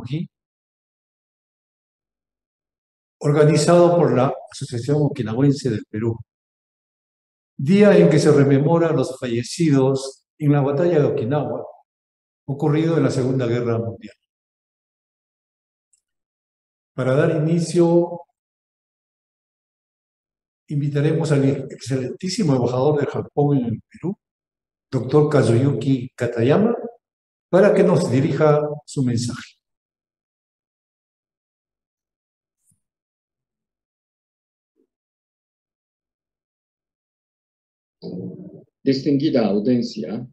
Hi, organizado por la Asociación Okinawense del Perú. Día en que se rememora a los fallecidos en la batalla de Okinawa, ocurrido en la Segunda Guerra Mundial. Para dar inicio, invitaremos al excelentísimo embajador de Japón en el Perú, doctor Kazuyuki Katayama, para que nos dirija su mensaje. Distinguida audiencia,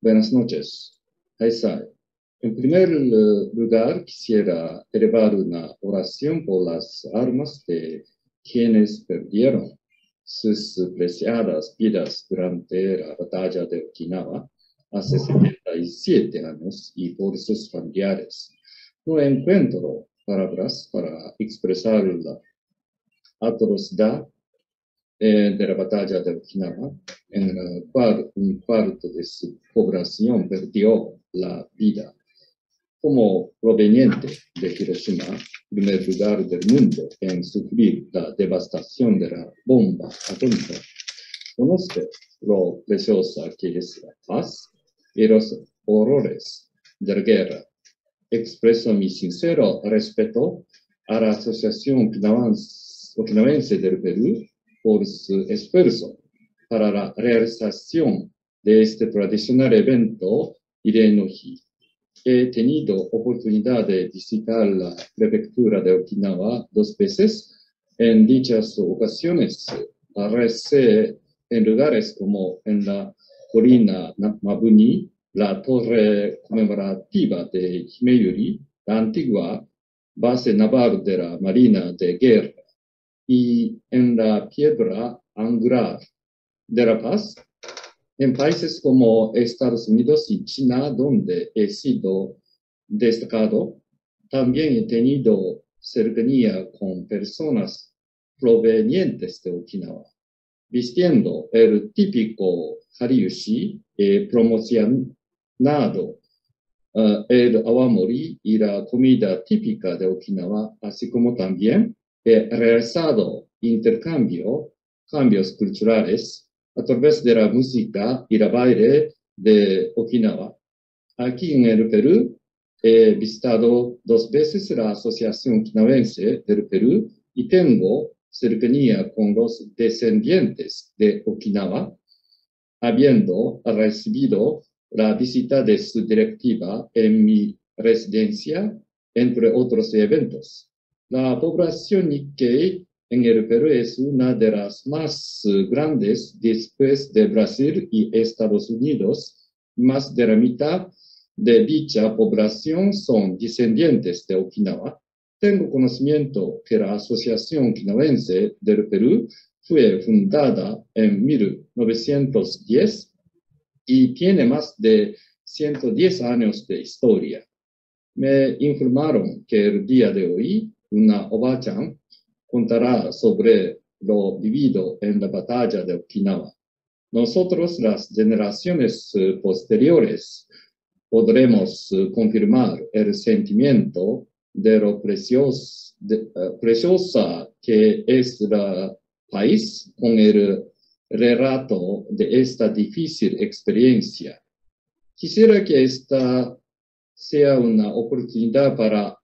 buenas noches. En primer lugar, quisiera elevar una oración por las almas de quienes perdieron sus preciadas vidas durante la batalla de Okinawa hace 77 años y por sus familiares. No encuentro palabras para expresar la atrocidad de la batalla de Okinawa, en la cual un cuarto de su población perdió la vida. Como proveniente de Hiroshima, primer lugar del mundo en sufrir la devastación de la bomba atómica, conozco lo preciosa que es la paz y los horrores de la guerra. Expreso mi sincero respeto a la Asociación Okinawense del Perú por su esfuerzo para la realización de este tradicional evento Irei no Hi. He tenido oportunidad de visitar la prefectura de Okinawa 2 veces. En dichas ocasiones, recé en lugares como en la colina Mabuni, la torre conmemorativa de Himeyuri, la antigua base naval de la Marina de Guerra, y en la piedra angular de La Paz, en países como Estados Unidos y China, donde he sido destacado. También he tenido cercanía con personas provenientes de Okinawa, vistiendo el típico hariushi, promocionado el awamori y la comida típica de Okinawa, así como también he realizado cambios culturales a través de la música y el baile de Okinawa. Aquí en el Perú he visitado 2 veces la Asociación Okinawense del Perú y tengo cercanía con los descendientes de Okinawa, habiendo recibido la visita de su directiva en mi residencia, entre otros eventos. La población Nikkei en el Perú es una de las más grandes después de Brasil y Estados Unidos. Más de la mitad de dicha población son descendientes de Okinawa. Tengo conocimiento que la Asociación Okinawense del Perú fue fundada en 1910 y tiene más de 110 años de historia. Me informaron que el día de hoy una Oba-chan contará sobre lo vivido en la batalla de Okinawa. Nosotros, las generaciones posteriores, podremos confirmar el sentimiento de lo preciosa que es el país con el relato de esta difícil experiencia. Quisiera que esta sea una oportunidad para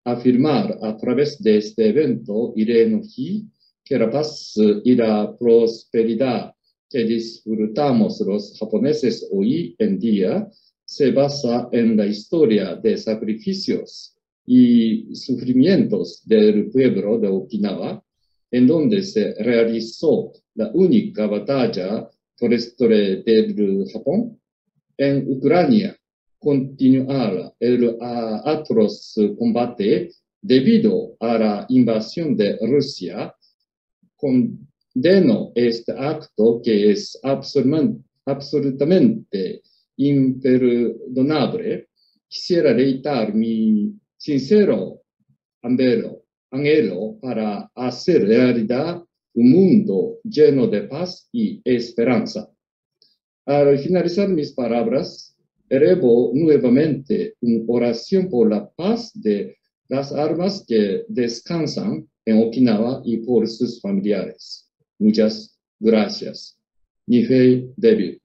afirmar a través de este evento Irei no Hi que la paz y la prosperidad que disfrutamos los japoneses hoy en día se basa en la historia de sacrificios y sufrimientos del pueblo de Okinawa, en donde se realizó la única batalla terrestre del Japón. En Ucrania continuará el atroz combate debido a la invasión de Rusia. Condeno este acto que es absolutamente imperdonable. Quisiera reiterar mi sincero anhelo para hacer realidad un mundo lleno de paz y esperanza. Al finalizar mis palabras, elevo nuevamente una oración por la paz de las armas que descansan en Okinawa y por sus familiares. Muchas gracias. Nihei David.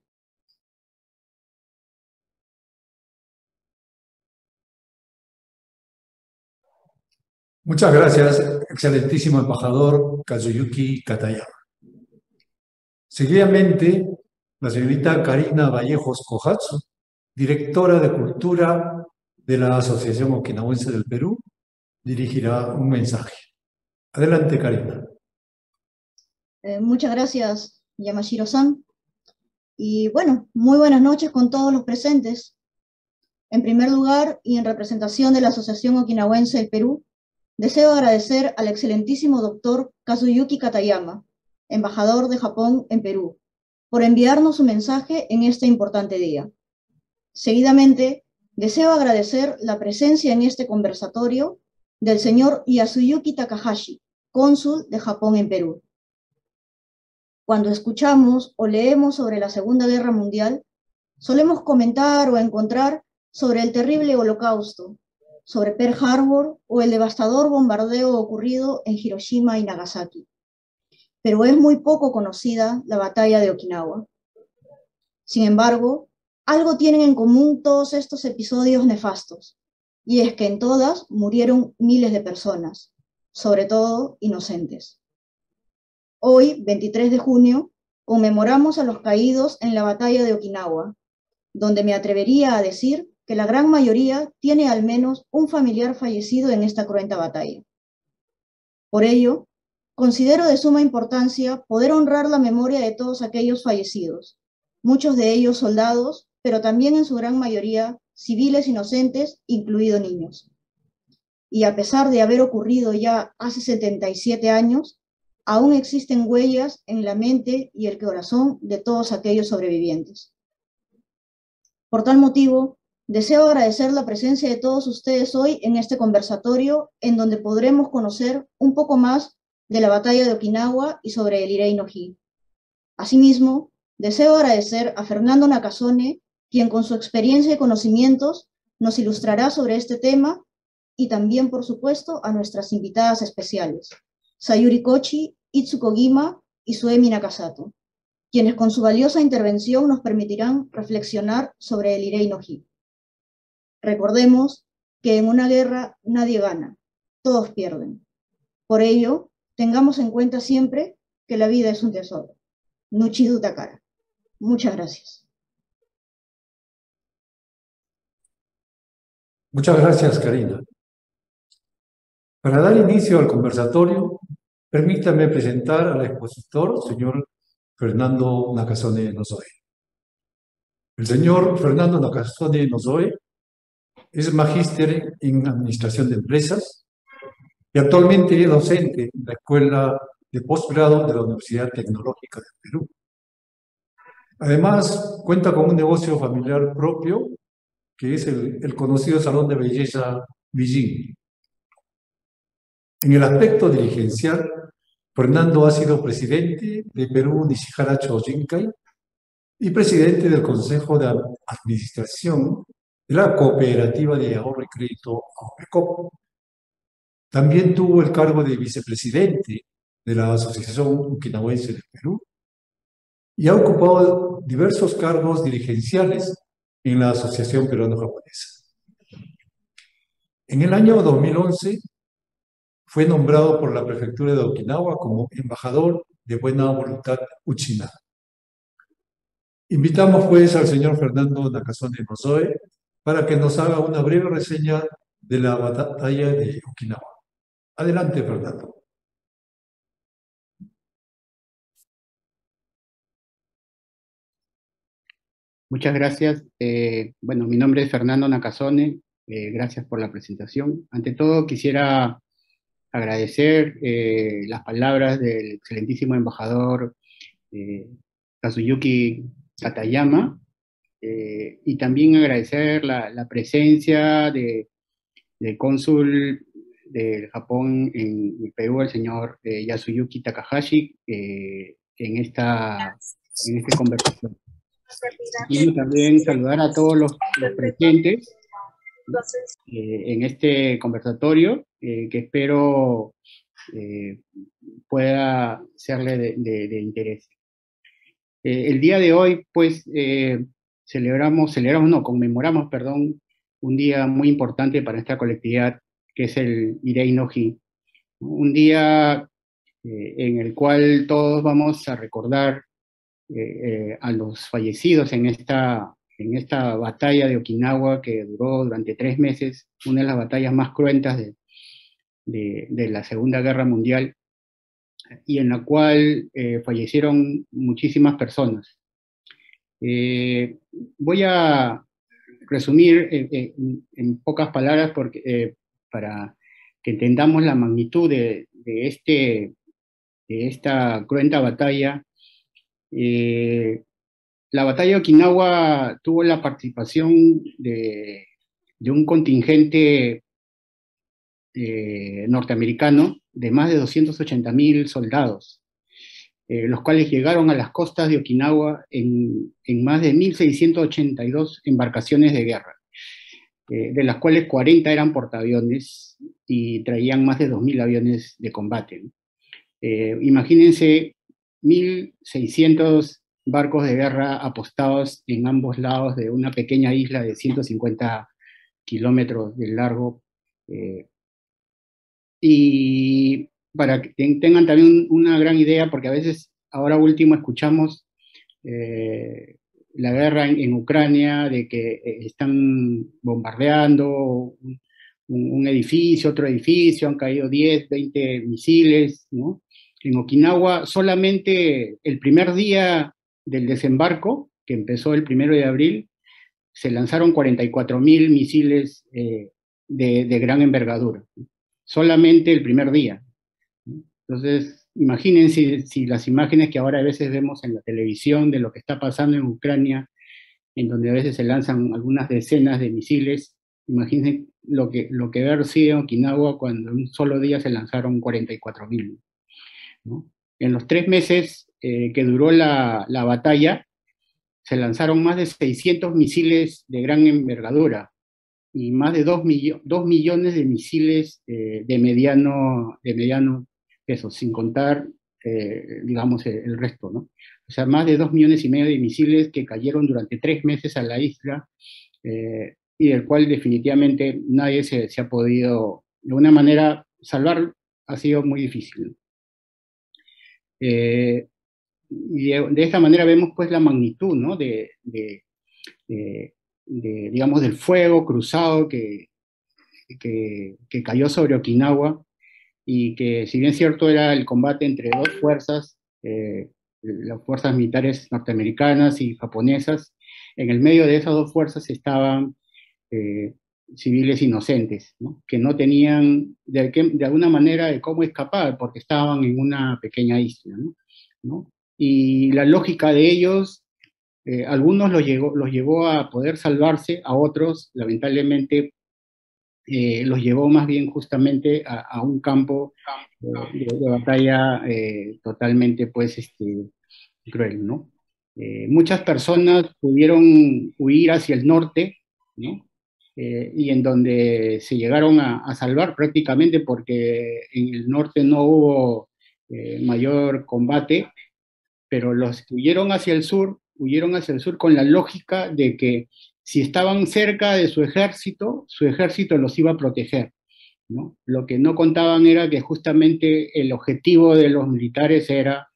Muchas gracias, excelentísimo embajador Kazuyuki Katayama. Seguidamente, la señorita Karina Vallejos Kohatsu, directora de Cultura de la Asociación Okinawense del Perú, dirigirá un mensaje. Adelante, Karina. Muchas gracias, Yamashiro-san. Y bueno, muy buenas noches con todos los presentes. En primer lugar, y en representación de la Asociación Okinawense del Perú, deseo agradecer al excelentísimo doctor Kazuyuki Katayama, embajador de Japón en Perú, por enviarnos su mensaje en este importante día. Seguidamente, deseo agradecer la presencia en este conversatorio del señor Yasuyuki Takahashi, cónsul de Japón en Perú. Cuando escuchamos o leemos sobre la Segunda Guerra Mundial, solemos comentar o encontrar sobre el terrible Holocausto, sobre Pearl Harbor o el devastador bombardeo ocurrido en Hiroshima y Nagasaki. Pero es muy poco conocida la batalla de Okinawa. Sin embargo, algo tienen en común todos estos episodios nefastos, y es que en todas murieron miles de personas, sobre todo inocentes. Hoy, 23 de junio, conmemoramos a los caídos en la batalla de Okinawa, donde me atrevería a decir que la gran mayoría tiene al menos un familiar fallecido en esta cruenta batalla. Por ello, considero de suma importancia poder honrar la memoria de todos aquellos fallecidos, muchos de ellos soldados, pero también en su gran mayoría civiles inocentes, incluidos niños. Y a pesar de haber ocurrido ya hace 77 años, aún existen huellas en la mente y el corazón de todos aquellos sobrevivientes. Por tal motivo, deseo agradecer la presencia de todos ustedes hoy en este conversatorio, en donde podremos conocer un poco más de la batalla de Okinawa y sobre el Irei-no-Hi. Asimismo, deseo agradecer a Fernando Nakasone, quien con su experiencia y conocimientos nos ilustrará sobre este tema, y también, por supuesto, a nuestras invitadas especiales, Sayuri Kochi, Itsuko Gima y Suemi Nakasato, quienes con su valiosa intervención nos permitirán reflexionar sobre el Irei-no-Hi. Recordemos que en una guerra nadie gana, todos pierden. Por ello, tengamos en cuenta siempre que la vida es un tesoro. Nuchidu Takara. Muchas gracias. Muchas gracias, Karina. Para dar inicio al conversatorio, permítame presentar al expositor, señor Fernando Nakasone Nozoe. El señor Fernando Nakasone Nozoe es magíster en Administración de Empresas y actualmente es docente en la Escuela de Postgrado de la Universidad Tecnológica del Perú. Además, cuenta con un negocio familiar propio, que es el conocido Salón de Belleza Beijing. En el aspecto dirigencial, Fernando ha sido presidente de Perú Nishihara Chojinkai y presidente del Consejo de Administración de la Cooperativa de Ahorro y Crédito AOPECOP. También tuvo el cargo de vicepresidente de la Asociación Okinawense del Perú y ha ocupado diversos cargos dirigenciales en la Asociación Peruano-Japonesa. En el año 2011 fue nombrado por la prefectura de Okinawa como embajador de buena voluntad Uchina. Invitamos pues al señor Fernando Nakasone Nozoe para que nos haga una breve reseña de la batalla de Okinawa. Adelante, Fernando. Muchas gracias. Bueno, mi nombre es Fernando Nakasone. Gracias por la presentación. Ante todo, quisiera agradecer las palabras del excelentísimo embajador Kazuyuki Katayama, y también agradecer la presencia del cónsul del Japón en el Perú, el señor Yasuyuki Takahashi, en esta conversación. Quiero también saludar a todos los presentes en este conversatorio, que espero pueda serle de interés. El día de hoy, pues, conmemoramos, perdón, un día muy importante para esta colectividad, que es el Irei no Hi, ¿no? Un día en el cual todos vamos a recordar a los fallecidos en esta batalla de Okinawa que duró durante 3 meses, una de las batallas más cruentas de la Segunda Guerra Mundial, y en la cual fallecieron muchísimas personas. Voy a resumir en pocas palabras para que entendamos la magnitud de esta cruenta batalla. La batalla de Okinawa tuvo la participación de un contingente norteamericano de más de 280.000 soldados, los cuales llegaron a las costas de Okinawa en más de 1.682 embarcaciones de guerra, de las cuales 40 eran portaaviones y traían más de 2.000 aviones de combate. Imagínense 1.600 barcos de guerra apostados en ambos lados de una pequeña isla de 150 kilómetros de largo. Y para que tengan también una gran idea, porque a veces, ahora último, escuchamos la guerra en Ucrania, de que están bombardeando un edificio, otro edificio, han caído 10, 20 misiles, ¿no? En Okinawa, solamente el primer día del desembarco, que empezó el 1 de abril, se lanzaron 44.000 misiles de gran envergadura, solamente el primer día. Entonces, imagínense si las imágenes que ahora a veces vemos en la televisión de lo que está pasando en Ucrania, en donde a veces se lanzan algunas decenas de misiles, imagínense lo que debe haber sido en Okinawa cuando en un solo día se lanzaron 44.000, ¿no? En los 3 meses que duró la batalla, se lanzaron más de 600 misiles de gran envergadura y más de 2 millones de misiles de mediano peso, sin contar, digamos, el resto, ¿no? O sea, más de 2,5 millones de misiles que cayeron durante 3 meses a la isla, y del cual definitivamente nadie se ha podido, de una manera, salvar. Ha sido muy difícil. Y de esta manera vemos pues la magnitud, ¿no? Digamos, del fuego cruzado que cayó sobre Okinawa, y que, si bien cierto, era el combate entre dos fuerzas, las fuerzas militares norteamericanas y japonesas, en el medio de esas dos fuerzas estaban civiles inocentes, ¿no? Que no tenían de alguna manera de cómo escapar, porque estaban en una pequeña isla, ¿no? Y la lógica de ellos, algunos los llevó a poder salvarse, a otros, lamentablemente, los llevó más bien justamente a un campo de batalla totalmente, pues, cruel, ¿no? Muchas personas pudieron huir hacia el norte, ¿no? Y en donde se llegaron a salvar prácticamente, porque en el norte no hubo mayor combate, pero los que huyeron hacia el sur con la lógica de que si estaban cerca de su ejército los iba a proteger, ¿no? Lo que no contaban era que justamente el objetivo de los militares era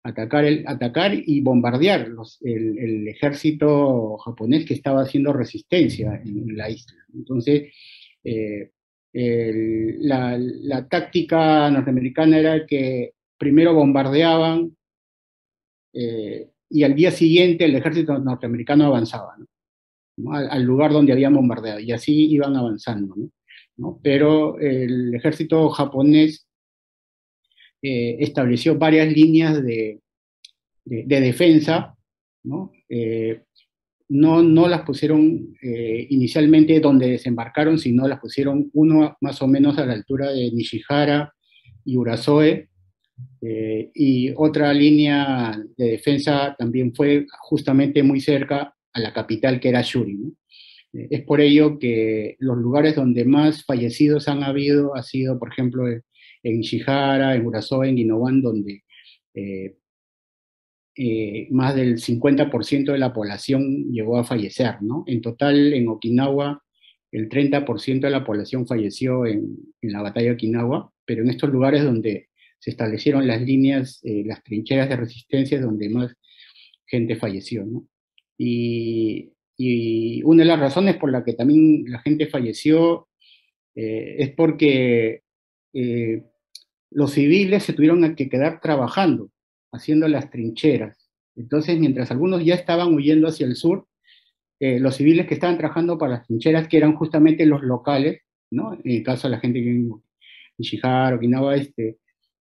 atacar y bombardear el ejército japonés que estaba haciendo resistencia en la isla. Entonces, la táctica norteamericana era que primero bombardeaban, y al día siguiente el ejército norteamericano avanzaba, ¿no? Al lugar donde habían bombardeado, y así iban avanzando, ¿no? Pero el ejército japonés estableció varias líneas de defensa, ¿no? No las pusieron inicialmente donde desembarcaron, sino las pusieron uno más o menos a la altura de Nishihara y Urasoe, Y otra línea de defensa también fue justamente muy cerca a la capital, que era Shuri, ¿no? Es por ello que los lugares donde más fallecidos han habido ha sido, por ejemplo, en Ishihara, en Urasoe, en Ginowan, donde eh, más del 50% de la población llegó a fallecer, ¿no? En total, en Okinawa, el 30% de la población falleció en la batalla de Okinawa, pero en estos lugares donde se establecieron las líneas, las trincheras de resistencia, es donde más gente falleció, ¿no? Y una de las razones por la que también la gente falleció es porque eh, los civiles se tuvieron que quedar trabajando, haciendo las trincheras. Entonces, mientras algunos ya estaban huyendo hacia el sur, los civiles que estaban trabajando para las trincheras, que eran justamente los locales, ¿no? En el caso de la gente que en Ishihara, Okinawa,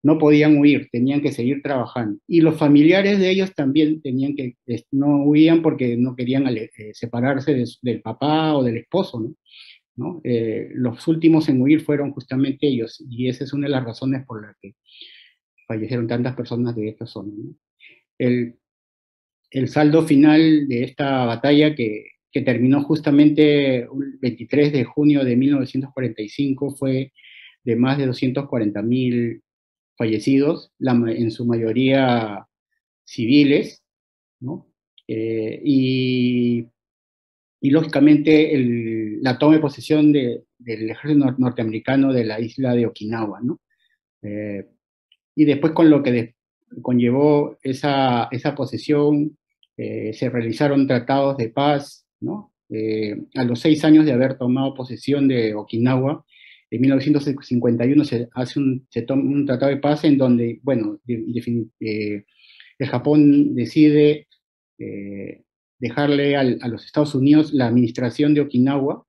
no podían huir, tenían que seguir trabajando. Y los familiares de ellos también tenían que, no huían porque no querían separarse del papá o del esposo, ¿no? ¿No? Los últimos en huir fueron justamente ellos, y esa es una de las razones por las que fallecieron tantas personas de esta zona, ¿no? El, el saldo final de esta batalla que terminó justamente el 23 de junio de 1945 fue de más de 240.000 fallecidos, en su mayoría civiles, ¿no? Y lógicamente la toma de posesión del ejército norteamericano de la isla de Okinawa, ¿no? Eh, y después con lo que conllevó esa posesión, se realizaron tratados de paz, ¿no? A los 6 años de haber tomado posesión de Okinawa, en 1951 se toma un tratado de paz en donde, bueno, el Japón decide dejarle a los Estados Unidos la administración de Okinawa,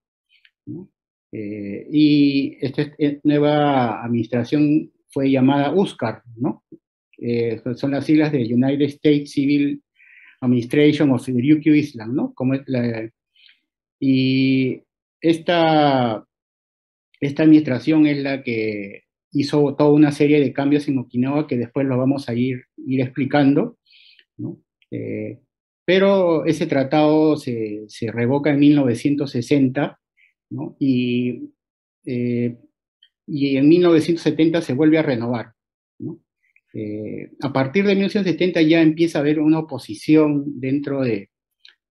¿no? Y esta nueva administración fue llamada USCAR, ¿no? Son las siglas de United States Civil Administration of the Ryukyu Island, ¿no? Y esta, esta administración es la que hizo toda una serie de cambios en Okinawa que después lo vamos a ir explicando, ¿no? Pero ese tratado se revoca en 1960, ¿no? Eh, y en 1970 se vuelve a renovar, ¿no? A partir de 1970 ya empieza a haber una oposición dentro de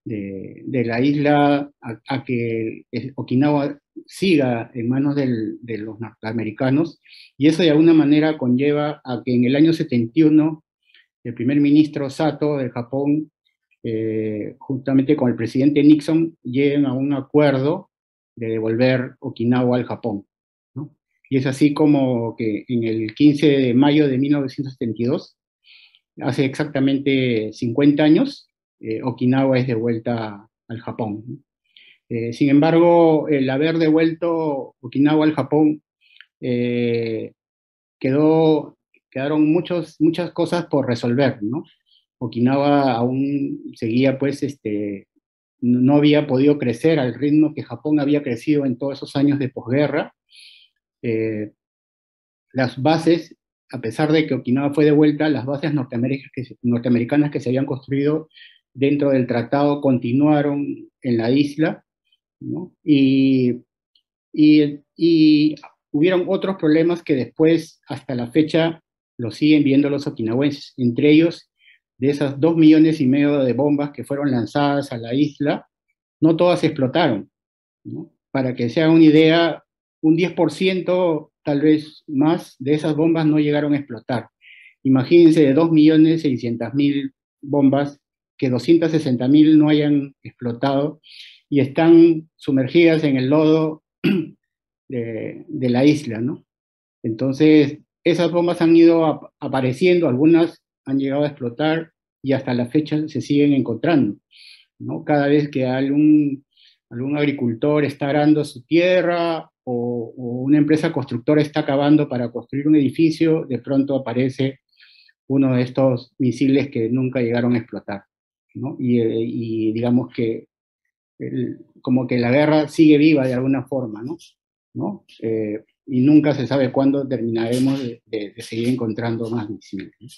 la isla a que Okinawa siga en manos de los norteamericanos, y eso de alguna manera conlleva a que en el año 71 el primer ministro Sato de Japón, juntamente con el presidente Nixon, lleguen a un acuerdo de devolver Okinawa al Japón, ¿no? Y es así como que en el 15 de mayo de 1972, hace exactamente 50 años, Okinawa es devuelta al Japón, ¿no? Sin embargo, el haber devuelto Okinawa al Japón, eh, quedaron muchas cosas por resolver, ¿no? Okinawa aún seguía, pues, no había podido crecer al ritmo que Japón había crecido en todos esos años de posguerra. Las bases, a pesar de que Okinawa fue devuelta, las bases norteamericanas que se habían construido dentro del tratado continuaron en la isla, ¿no? Y hubieron otros problemas que después, hasta la fecha, lo siguen viendo los okinawenses. Entre ellos, de esas 2,5 millones de bombas que fueron lanzadas a la isla, no todas explotaron, ¿no? Para que se hagan una idea, un 10%, tal vez más, de esas bombas no llegaron a explotar. Imagínense de 2,600,000 bombas, que 260,000 no hayan explotado y están sumergidas en el lodo de la isla, ¿no? Entonces, esas bombas han ido apareciendo, algunas han llegado a explotar y hasta la fecha se siguen encontrando, ¿no? Cada vez que algún agricultor está arando su tierra o una empresa constructora está acabando para construir un edificio, de pronto aparece uno de estos misiles que nunca llegaron a explotar, ¿no? Y digamos que como que la guerra sigue viva de alguna forma, ¿no? ¿No? y nunca se sabe cuándo terminaremos de seguir encontrando más víctimas, ¿no?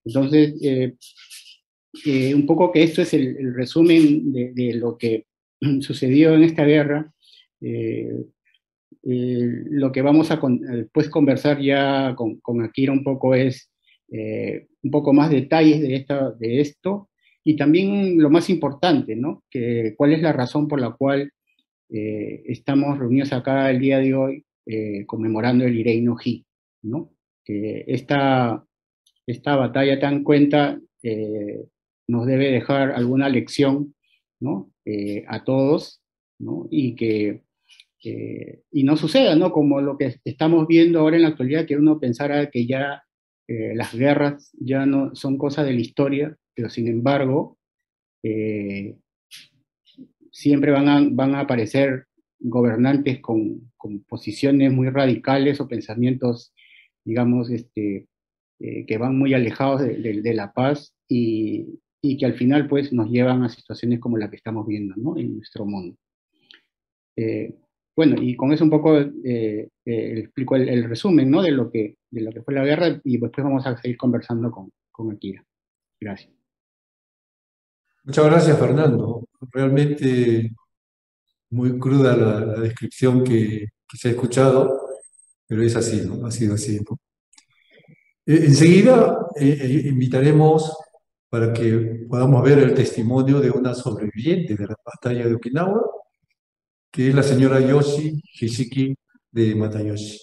Entonces, un poco que esto es el resumen de lo que sucedió en esta guerra. Lo que vamos a después conversar ya con Akira un poco es un poco más detalles de esto, y también lo más importante, ¿no? Cuál es la razón por la cual estamos reunidos acá el día de hoy conmemorando el Irei no Hi, ¿no? Que esta batalla tan cuenta nos debe dejar alguna lección, ¿no? A todos, ¿no? Y no suceda, ¿no? Como lo que estamos viendo ahora en la actualidad, que uno pensara que ya las guerras ya no son cosas de la historia, pero sin embargo siempre van a aparecer gobernantes con posiciones muy radicales o pensamientos, digamos, que van muy alejados de la paz, y que al final pues nos llevan a situaciones como la que estamos viendo, ¿no? En nuestro mundo. Bueno, y con eso un poco explico el resumen, ¿no? de lo que fue la guerra, y después vamos a seguir conversando con Akira. Gracias. Muchas gracias, Fernando. Realmente muy cruda la descripción que se ha escuchado, pero es así, ¿no? Ha sido así, ¿no? Enseguida invitaremos para que podamos ver el testimonio de una sobreviviente de la batalla de Okinawa, que es la señora Yoshi Hishiki de Matayoshi.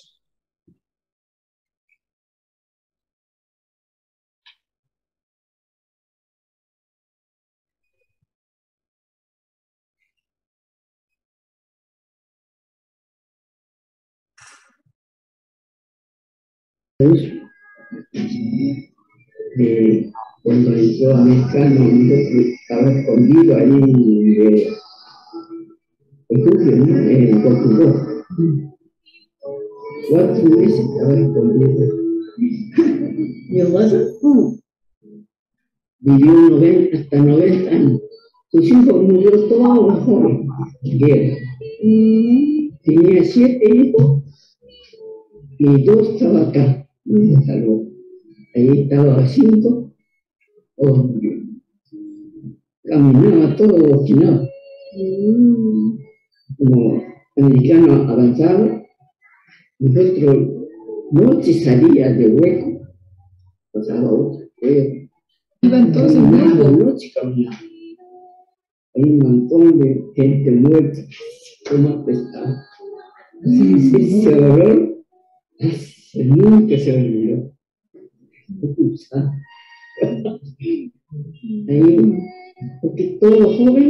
Cuando entró americano, estaba escondido ahí en Tokio, ¿no? En Portugal. 4 meses estaba escondido. Mi abuelo vivió 90, hasta 90 años. Sus hijos murieron todos jóvenes. Tenía 7 hijos y 2 estaban acá. Se salvó. Ahí estaba 5. Caminaba todo Okinawa. Como americano avanzado, nosotros noche salía de hueco, pasaba otro hueco. Iban todos en la noche caminando. Hay un montón de gente muerta, como apestaba. Ese olor nunca se olvidó. Ahí, porque todo joven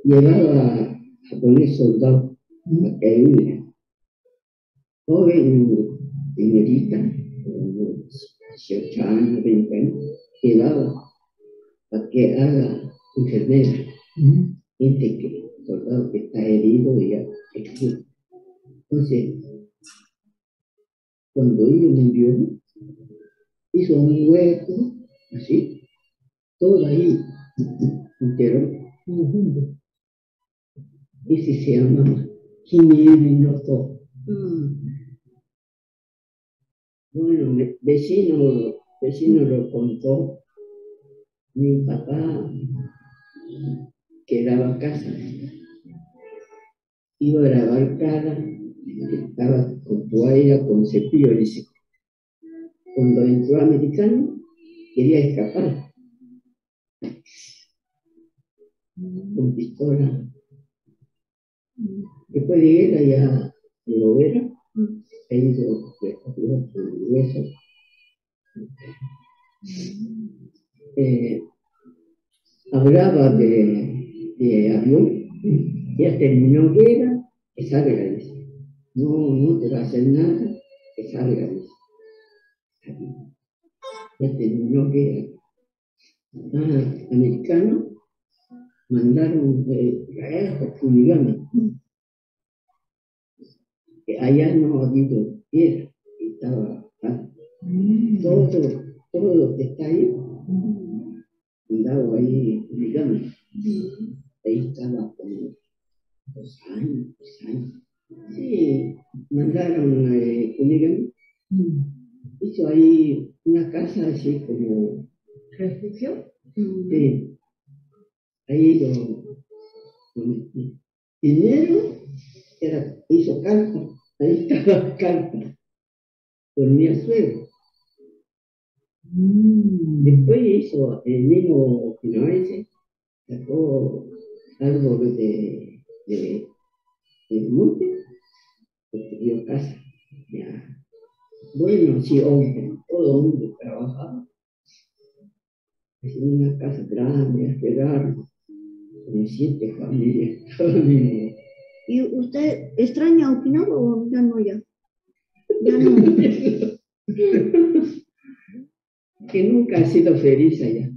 llegaba a poner soldados a caer. Joven, señorita, 18 años, 20 años, llegaba para que haga enfermera. Gente que, soldado que está herido y ya. Entonces, cuando ella murió, hizo un hueco, así, todo ahí, entero. Ese se llama Kimi no To. Bueno, vecino lo contó. Mi papá, que daba casa, iba a grabar cara, estaba con toalla, con cepillo, dice. Cuando entró americano, quería escapar. Con pistola. Después de guerra ya lo era, ahí recogió su hueso. Hablaba de avión, ya terminó guerra, que salga, dice. No te va a hacer nada, que salga, dice. Ya terminó guerra. Americanos mandaron a Kunigami. Allá no ha habido guerra, estaba todo lo que está ahí, mandado ahí Kunigami. Ahí estaba como 2 años, 3 años. Sí, mandaron ahí una casa así como ¿Reflexión? sí, ahí lo metí. Primero hizo carpa, ahí estaba carpa, dormía suelo. Después hizo el mismo okinawense, sacó algo de monte, construyó casa. Ya. Bueno, sí, hombre, todo hombre trabajaba. Hacía una casa grande, esperar, con 7 familias, todo el mismo. ¿Y usted extraña Okinawa o ya no ya? Ya no. Que nunca ha sido feliz allá.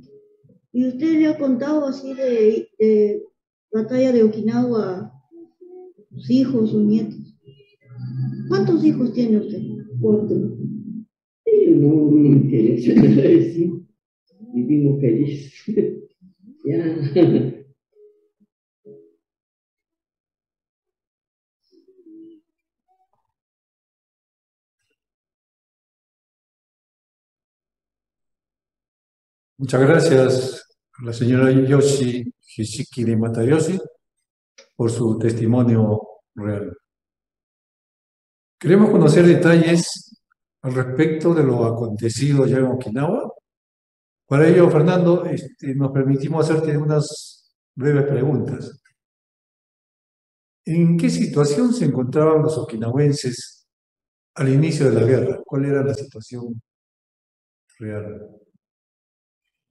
¿Y usted le ha contado así de batalla de Okinawa a sus hijos, sus nietos? ¿Cuántos hijos tiene usted? 4. No me interesa nada decir. Vivimos felices. Ya. Muchas gracias a la señora Yoshi Hishiki de Matayoshi por su testimonio real. Queremos conocer detalles al respecto de lo acontecido allá en Okinawa. Para ello, Fernando, nos permitimos hacerte unas breves preguntas. ¿En qué situación se encontraban los okinawenses al inicio de la guerra? ¿Cuál era la situación real?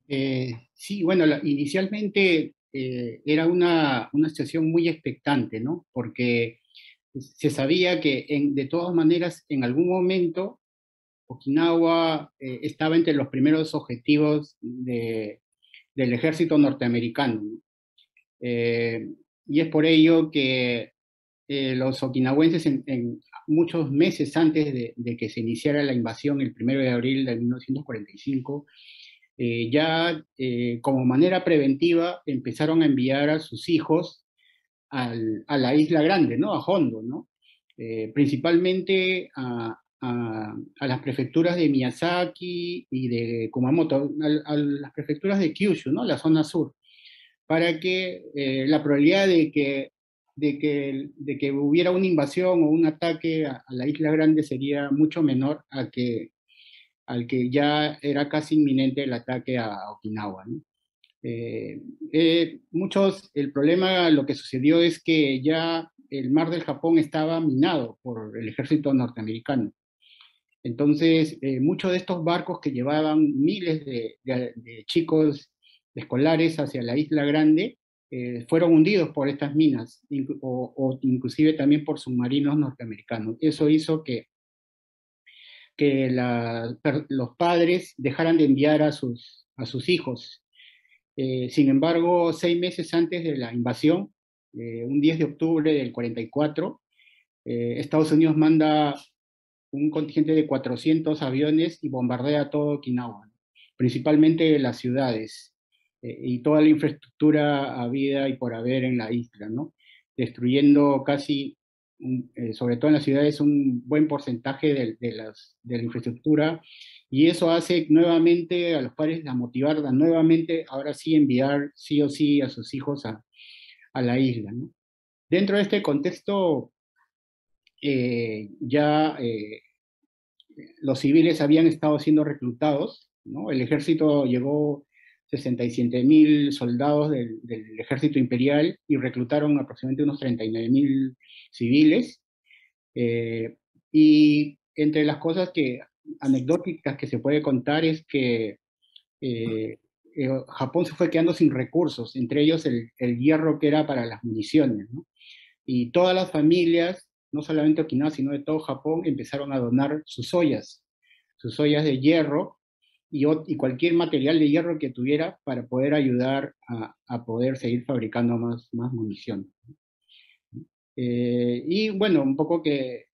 Sí, bueno, inicialmente era una situación muy expectante, ¿no? Porque se sabía que de todas maneras en algún momento Okinawa estaba entre los primeros objetivos del ejército norteamericano, ¿no? Y es por ello que los okinawenses muchos meses antes de que se iniciara la invasión, el 1 de abril de 1945, ya como manera preventiva empezaron a enviar a sus hijos a la Isla Grande, ¿no? A Hondo, ¿no? Principalmente a las prefecturas de Miyazaki y de Kumamoto, a las prefecturas de Kyushu, ¿no? La zona sur, para que la probabilidad de que hubiera una invasión o un ataque a la Isla Grande sería mucho menor al que ya era casi inminente el ataque a Okinawa, ¿no? El problema, lo que sucedió es que ya el mar del Japón estaba minado por el ejército norteamericano. Entonces, muchos de estos barcos que llevaban miles de chicos escolares hacia la Isla Grande fueron hundidos por estas minas, o inclusive también por submarinos norteamericanos. Eso hizo que los padres dejaran de enviar a sus hijos. Sin embargo, 6 meses antes de la invasión, un 10 de octubre del 44, Estados Unidos manda un contingente de 400 aviones y bombardea todo Okinawa, principalmente las ciudades y toda la infraestructura habida y por haber en la isla, ¿no? Destruyendo casi, sobre todo en las ciudades, un buen porcentaje de la infraestructura, y eso hace nuevamente a los padres a motivar a nuevamente, ahora sí, enviar sí o sí a sus hijos a la isla, ¿no? Dentro de este contexto, ya los civiles habían estado siendo reclutados, ¿no? El ejército llegó 67.000 soldados del ejército imperial y reclutaron aproximadamente unos 39.000 civiles. Y entre las cosas anecdóticas que se puede contar es que Japón se fue quedando sin recursos, entre ellos el hierro que era para las municiones, ¿no? Y todas las familias, no solamente Okinawa, sino de todo Japón, empezaron a donar sus ollas de hierro y cualquier material de hierro que tuviera para poder ayudar a poder seguir fabricando más munición. Y bueno, un poco que,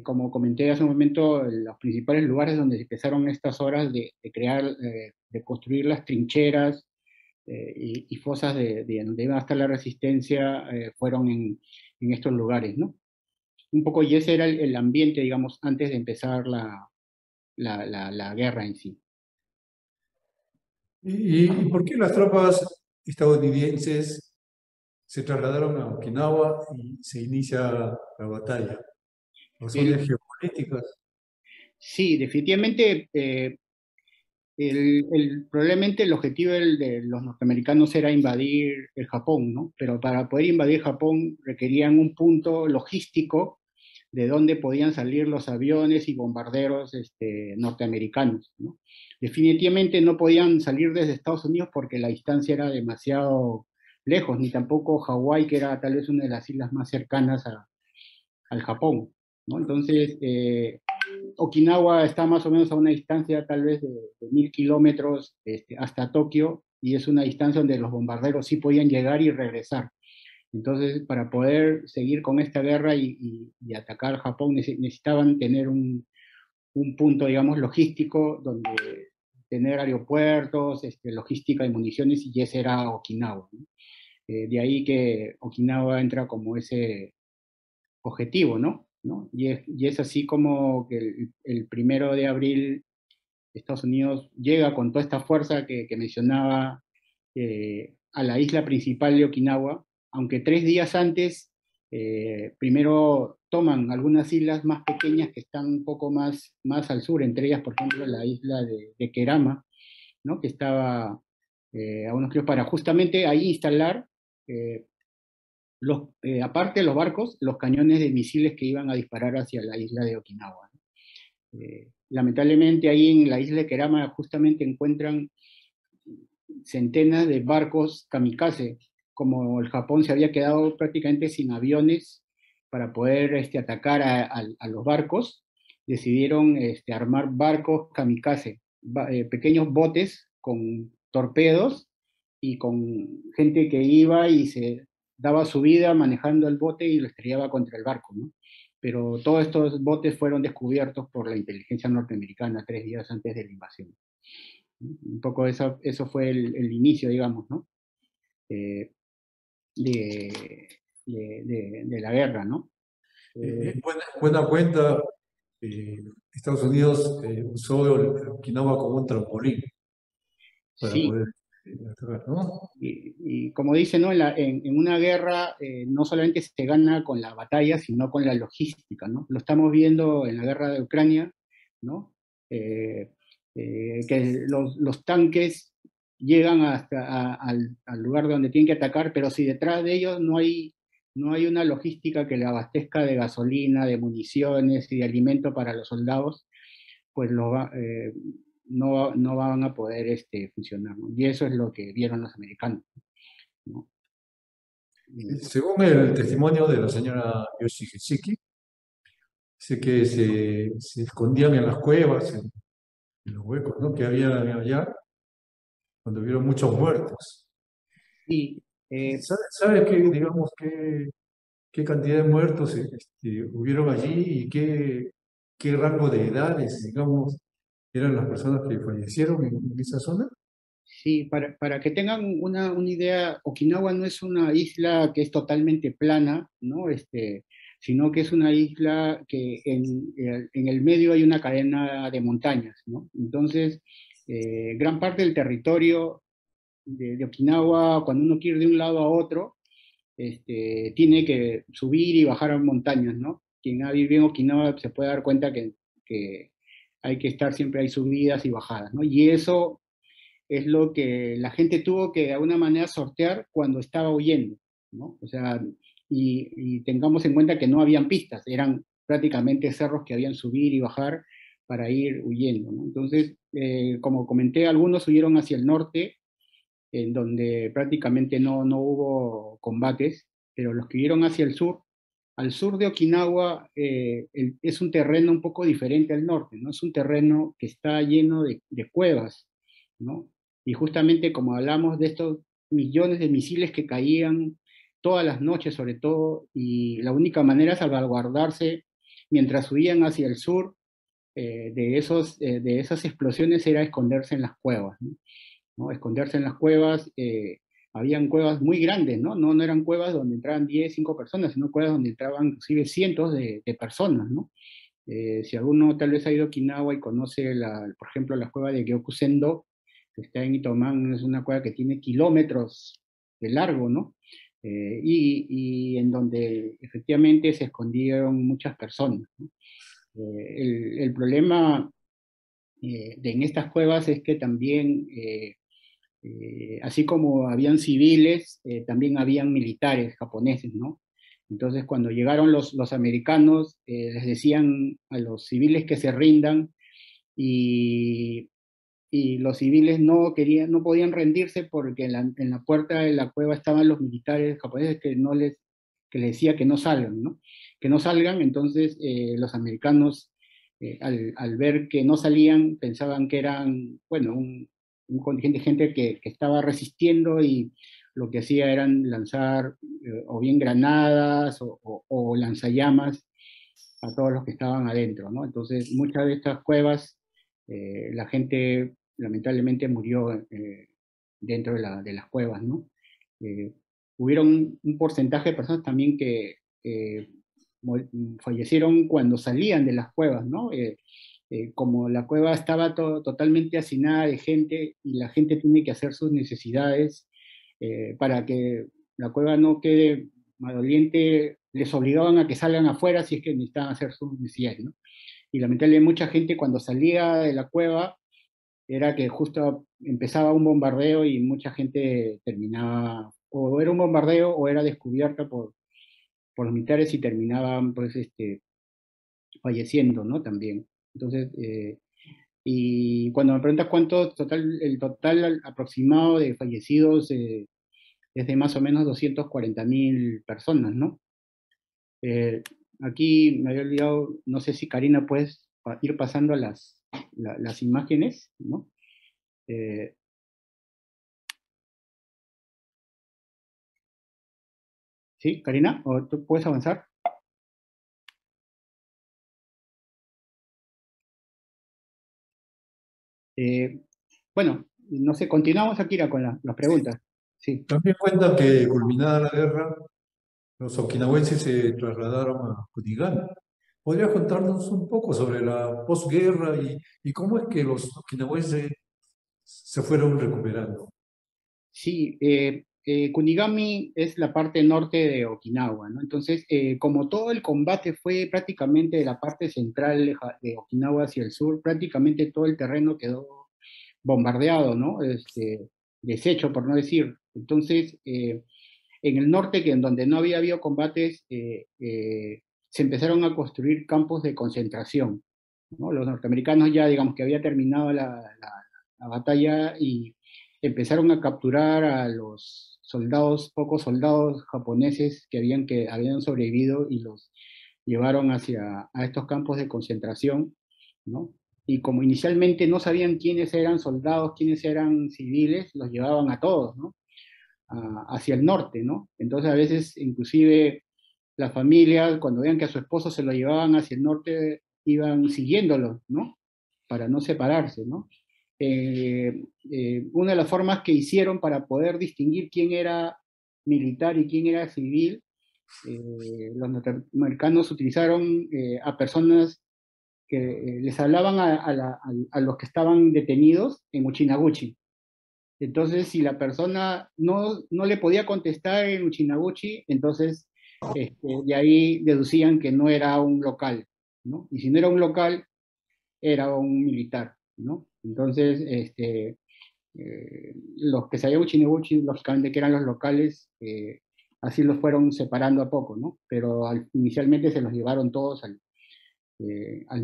como comenté hace un momento, los principales lugares donde empezaron estas obras de crear, de construir las trincheras y fosas de donde iba a estar la resistencia, fueron en estos lugares, ¿no? Un poco, y ese era el ambiente, digamos, antes de empezar la guerra en sí. ¿Y por qué las tropas estadounidenses se trasladaron a Okinawa y se inicia la batalla? ¿Razones El- geopolíticas? sí, definitivamente, probablemente el objetivo de los norteamericanos era invadir el Japón, ¿no? Pero para poder invadir Japón requerían un punto logístico de donde podían salir los aviones y bombarderos norteamericanos, ¿no? Definitivamente no podían salir desde Estados Unidos porque la distancia era demasiado lejos, ni tampoco Hawái, que era tal vez una de las islas más cercanas al Japón, ¿no? Entonces, Okinawa está más o menos a una distancia tal vez de 1000 kilómetros hasta Tokio, y es una distancia donde los bombarderos sí podían llegar y regresar. Entonces, para poder seguir con esta guerra y atacar Japón, necesitaban tener un punto, digamos, logístico donde tener aeropuertos, logística de municiones, y ese era Okinawa, ¿no? De ahí que Okinawa entra como ese objetivo, ¿no? ¿No? Y es así como que el 1 de abril Estados Unidos llega con toda esta fuerza que mencionaba, a la isla principal de Okinawa, aunque 3 días antes, primero toman algunas islas más pequeñas que están un poco más al sur, entre ellas, por ejemplo, la isla de Kerama, ¿no? Que estaba a unos kilómetros, para justamente ahí instalar, eh, aparte de los barcos, los cañones de misiles que iban a disparar hacia la isla de Okinawa, ¿no? Lamentablemente ahí en la isla de Kerama justamente encuentran centenas de barcos kamikaze. Como el Japón se había quedado prácticamente sin aviones para poder atacar a los barcos, decidieron armar barcos kamikaze, pequeños botes con torpedos y con gente que iba y se daba su vida manejando el bote y lo estrellaba contra el barco, ¿no? Pero todos estos botes fueron descubiertos por la inteligencia norteamericana 3 días antes de la invasión. Un poco eso fue el inicio, digamos, ¿no? Eh, de, de la guerra, ¿no? Buena cuenta, Estados Unidos usó Okinawa como un trampolín para Sí, poder atacar, ¿no? y como dice, ¿no? En una guerra, no solamente se gana con la batalla, sino con la logística, ¿no? Lo estamos viendo en la guerra de Ucrania, ¿no? Eh, que los tanques llegan hasta al lugar donde tienen que atacar, pero si detrás de ellos no hay una logística que le abastezca de gasolina, de municiones y de alimento para los soldados, pues no van a poder funcionar, ¿no? Y eso es lo que vieron los americanos, ¿no? Según el testimonio de la señora Yoshihitsiki, dice que se escondían en las cuevas, en los huecos, ¿no? Que había allá, cuando vieron muchos muertos. Y eh, ¿Sabe qué, digamos, qué cantidad de muertos hubieron allí y qué rango de edades, digamos, eran las personas que fallecieron en esa zona? sí, para que tengan una idea, Okinawa no es una isla que es totalmente plana, ¿no? Sino que es una isla que en el medio hay una cadena de montañas, ¿no? Entonces, gran parte del territorio de Okinawa, cuando uno quiere ir de un lado a otro, tiene que subir y bajar montañas, ¿no? Quien ha vivido en Okinawa se puede dar cuenta que hay que estar, siempre hay subidas y bajadas, ¿no? Y eso es lo que la gente tuvo que de alguna manera sortear cuando estaba huyendo, ¿no? O sea, y tengamos en cuenta que no habían pistas, eran prácticamente cerros que habían subir y bajar para ir huyendo, ¿no? Entonces, como comenté, algunos huyeron hacia el norte, en donde prácticamente no hubo combates, pero los que huyeron hacia el sur, al sur de Okinawa, es un terreno un poco diferente al norte, ¿no? Es un terreno que está lleno de cuevas, ¿no? Y justamente como hablamos de estos millones de misiles que caían todas las noches sobre todo, y la única manera de salvaguardarse mientras huían hacia el sur, de esas explosiones, era esconderse en las cuevas, ¿no? ¿No? Esconderse en las cuevas. Habían cuevas muy grandes, ¿no? No eran cuevas donde entraban 10, 5 personas, sino cuevas donde entraban inclusive cientos de personas, ¿no? Si alguno tal vez ha ido a Okinawa y conoce, por ejemplo, la cueva de Gyokusendo, que está en Itoman, es una cueva que tiene kilómetros de largo, ¿no? Y en donde efectivamente se escondieron muchas personas, ¿no? El problema en estas cuevas es que también, así como habían civiles, también habían militares japoneses, ¿no? Entonces, cuando llegaron los americanos, les decían a los civiles que se rindan y, y los civiles no querían, no podían rendirse porque en la puerta de la cueva estaban los militares japoneses que les decía que no salgan, ¿no? Que no salgan, entonces los americanos al ver que no salían pensaban que eran, bueno, un contingente de gente que estaba resistiendo y lo que hacía eran lanzar o bien granadas o lanzallamas a todos los que estaban adentro, ¿no? Entonces, muchas de estas cuevas, la gente lamentablemente murió dentro de las cuevas, ¿no? Eh, Hubieron un porcentaje de personas también que fallecieron cuando salían de las cuevas, ¿no? Como la cueva estaba totalmente hacinada de gente y la gente tiene que hacer sus necesidades para que la cueva no quede maloliente, les obligaban a que salgan afuera si es que necesitaban hacer sus necesidades, ¿no? Y lamentablemente mucha gente cuando salía de la cueva era que justo empezaba un bombardeo y mucha gente terminaba, o era un bombardeo o era descubierta por los militares y terminaban pues falleciendo, ¿no? También. Entonces, y cuando me preguntas el total aproximado de fallecidos es de más o menos 240.000 personas, ¿no? Eh, Aquí me había olvidado, no sé si Karina puedes ir pasando a las imágenes, ¿no? Eh, ¿Sí, Karina? ¿O tú puedes avanzar? Eh, bueno, no sé, continuamos, Akira, con las preguntas. Sí. También cuenta que culminada la guerra, los okinawenses se trasladaron a Kunigami. ¿Podrías contarnos un poco sobre la posguerra y cómo es que los okinawenses se fueron recuperando? Sí, Kunigami es la parte norte de Okinawa, ¿no? Entonces, como todo el combate fue prácticamente de la parte central de Okinawa hacia el sur, prácticamente todo el terreno quedó bombardeado, ¿no? Deshecho, por no decir. Entonces, en el norte, que en donde no había habido combates, se empezaron a construir campos de concentración, ¿no? Los norteamericanos ya, digamos, que había terminado la batalla y empezaron a capturar a los soldados, pocos soldados japoneses que habían sobrevivido y los llevaron a estos campos de concentración, ¿no? Y como inicialmente no sabían quiénes eran soldados, quiénes eran civiles, los llevaban a todos, ¿no? Hacia el norte, ¿no? Entonces a veces inclusive las familias, cuando veían que a su esposo se lo llevaban hacia el norte, iban siguiéndolo, ¿no? Para no separarse, ¿no? Una de las formas que hicieron para poder distinguir quién era militar y quién era civil, los norteamericanos utilizaron a personas que les hablaban a los que estaban detenidos en Uchinaguchi. Entonces, si la persona no le podía contestar en Uchinaguchi, entonces de ahí deducían que no era un local, ¿no? Y si no era un local, era un militar, ¿no? Entonces, los que sabían Uchinaguchi, lógicamente que eran los locales, así los fueron separando a poco, ¿no? Pero inicialmente se los llevaron todos al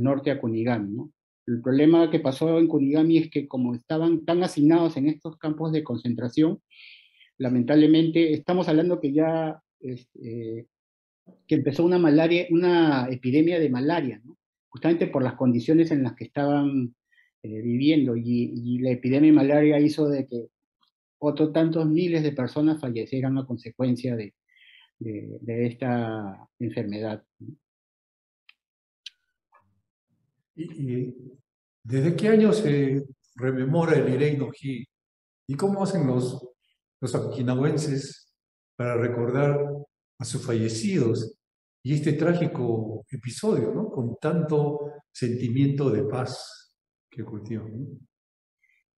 norte a Kunigami, ¿no? El problema que pasó en Kunigami es que como estaban tan hacinados en estos campos de concentración, lamentablemente estamos hablando que ya que empezó una epidemia de malaria, ¿no? Justamente por las condiciones en las que estaban viviendo y la epidemia de malaria hizo de que otros tantos miles de personas fallecieran a consecuencia de esta enfermedad, ¿no? ¿Y desde qué año se rememora el Irei no Hi? ¿Y cómo hacen los okinawenses para recordar a sus fallecidos? y este trágico episodio, ¿no? Con tanto sentimiento de paz que cultivan, ¿no?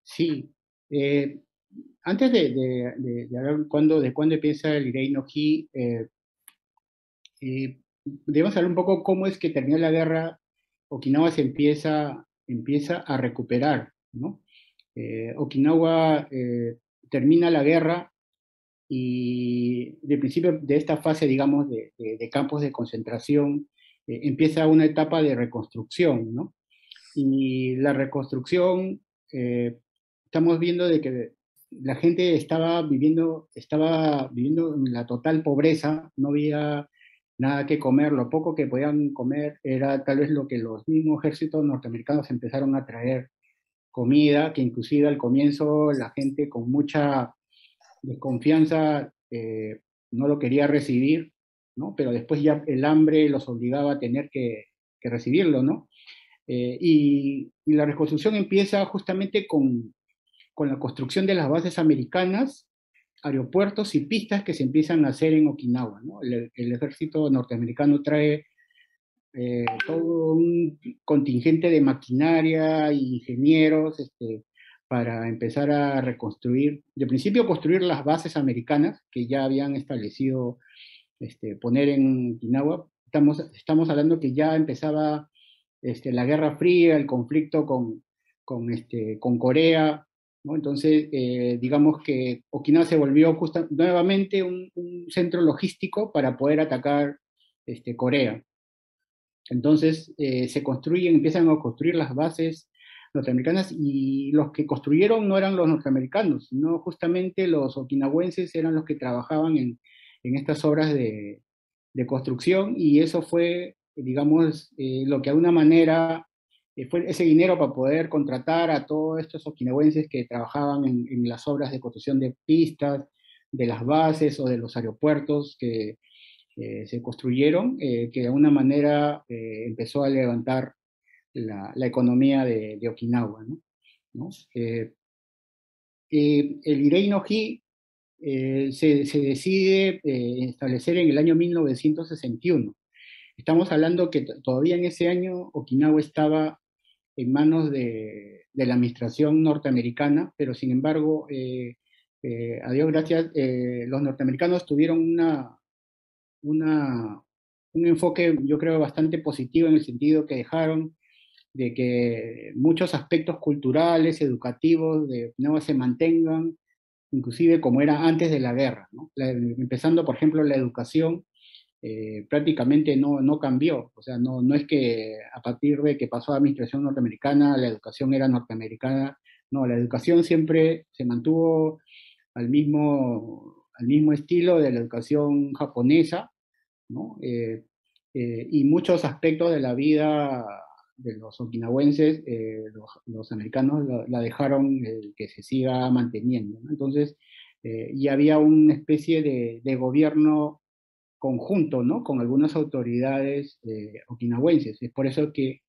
Sí. Antes de hablar de cuándo empieza el Irei no Hi, debemos hablar un poco cómo es que terminó la guerra. Okinawa empieza a recuperar, ¿no? Okinawa termina la guerra y de principio de esta fase, digamos, de campos de concentración, empieza una etapa de reconstrucción, ¿no? Y la reconstrucción, estamos viendo de que la gente estaba viviendo en la total pobreza, no había nada que comer, lo poco que podían comer era tal vez lo que los mismos ejércitos norteamericanos empezaron a traer, comida, que inclusive al comienzo la gente con mucha desconfianza no lo quería recibir, ¿no? Pero después ya el hambre los obligaba a tener que recibirlo, ¿no? Y la reconstrucción empieza justamente con la construcción de las bases americanas, aeropuertos y pistas que se empiezan a hacer en Okinawa, ¿no? El ejército norteamericano trae todo un contingente de maquinaria e ingenieros para empezar a reconstruir, de principio construir las bases americanas que ya habían establecido poner en Okinawa. Estamos hablando que ya empezaba la Guerra Fría, el conflicto con Corea, ¿no? Entonces, digamos que Okinawa se volvió nuevamente un centro logístico para poder atacar Corea. Entonces, empiezan a construir las bases norteamericanas y los que construyeron no eran los norteamericanos, sino justamente los okinawenses eran los que trabajaban en estas obras de construcción y eso fue, digamos, lo que de alguna manera fue ese dinero para poder contratar a todos estos okinawenses que trabajaban en las obras de construcción de pistas, de las bases o de los aeropuertos que se construyeron, que de alguna manera empezó a levantar la economía de Okinawa, ¿no? ¿No? El Irei no Hi se decide establecer en el año 1961. Estamos hablando que todavía en ese año Okinawa estaba en manos de la administración norteamericana, pero sin embargo, a Dios gracias, los norteamericanos tuvieron una, un enfoque, yo creo, bastante positivo en el sentido que dejaron de que muchos aspectos culturales, educativos de Okinawa se mantengan, inclusive como era antes de la guerra, ¿no? Empezando, por ejemplo, la educación, prácticamente no cambió. O sea, no es que a partir de que pasó a la administración norteamericana, la educación era norteamericana. No, la educación siempre se mantuvo al mismo estilo de la educación japonesa, ¿no? Y muchos aspectos de la vida de los okinawenses, los americanos la dejaron que se siga manteniendo, ¿no? Entonces, y había una especie de gobierno conjunto, ¿no? Con algunas autoridades okinawenses. Es por eso que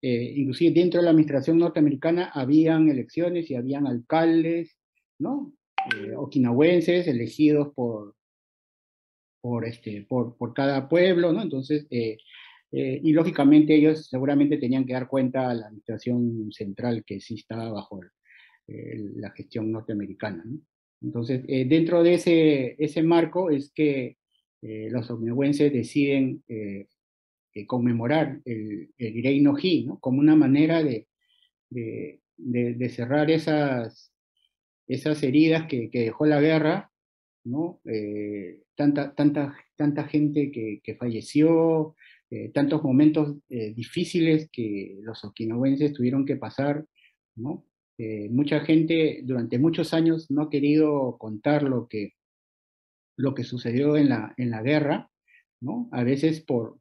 inclusive dentro de la administración norteamericana habían elecciones y habían alcaldes, ¿no? Okinawenses elegidos por cada pueblo, ¿no? Entonces, y lógicamente ellos seguramente tenían que dar cuenta a la administración central que sí estaba bajo la gestión norteamericana, ¿no? Entonces, dentro de ese marco es que los okinawenses deciden conmemorar el Irei no Hi, ¿no? Como una manera de cerrar esas heridas que dejó la guerra, ¿no? Tanta gente que falleció, tantos momentos difíciles que los okinawenses tuvieron que pasar, ¿no? Mucha gente durante muchos años no ha querido contar lo que sucedió en la guerra, ¿no? A veces por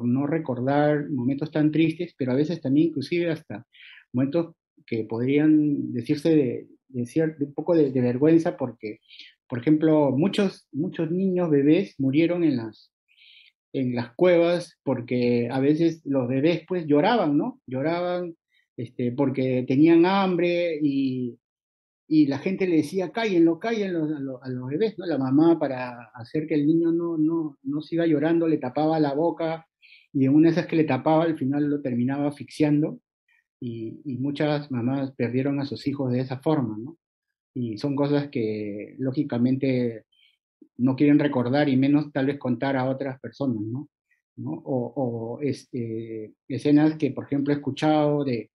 no recordar momentos tan tristes, pero a veces también inclusive hasta momentos que podrían decirse de un poco de vergüenza porque, por ejemplo, muchos niños, bebés, murieron en las cuevas porque a veces los bebés pues lloraban, ¿no? Lloraban porque tenían hambre y la gente le decía, cállenlo, cállenlo a los bebés, ¿no? La mamá, para hacer que el niño no siga llorando, le tapaba la boca, y en una de esas que le tapaba, al final lo terminaba asfixiando, y muchas mamás perdieron a sus hijos de esa forma, ¿no? Y son cosas que lógicamente no quieren recordar y menos tal vez contar a otras personas, ¿no? ¿No? Escenas que, por ejemplo, he escuchado de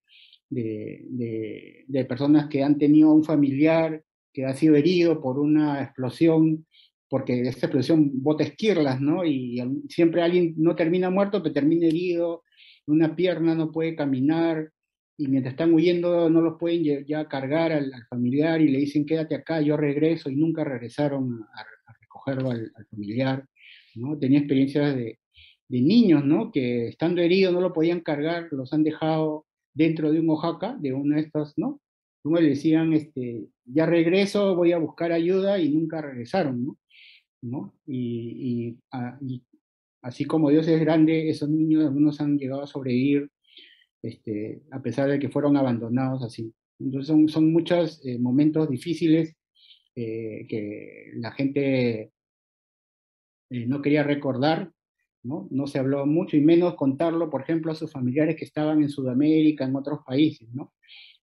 personas que han tenido un familiar que ha sido herido por una explosión, porque esta explosión bota esquirlas, ¿no? Y siempre alguien no termina muerto, pero termina herido, una pierna no puede caminar, y mientras están huyendo no los pueden ya cargar al familiar y le dicen quédate acá, yo regreso, y nunca regresaron a recogerlo al familiar, ¿no? Tenía experiencias de niños, ¿no? Que estando heridos no lo podían cargar, los han dejado dentro de un Oaxaca, de uno de estos, ¿no? Como le decían, ya regreso, voy a buscar ayuda, y nunca regresaron, ¿no? ¿No? Y así como Dios es grande, esos niños, algunos han llegado a sobrevivir, a pesar de que fueron abandonados así. Entonces son muchos momentos difíciles que la gente no quería recordar, ¿no? No se habló mucho, y menos contarlo, por ejemplo, a sus familiares que estaban en Sudamérica, en otros países, ¿no?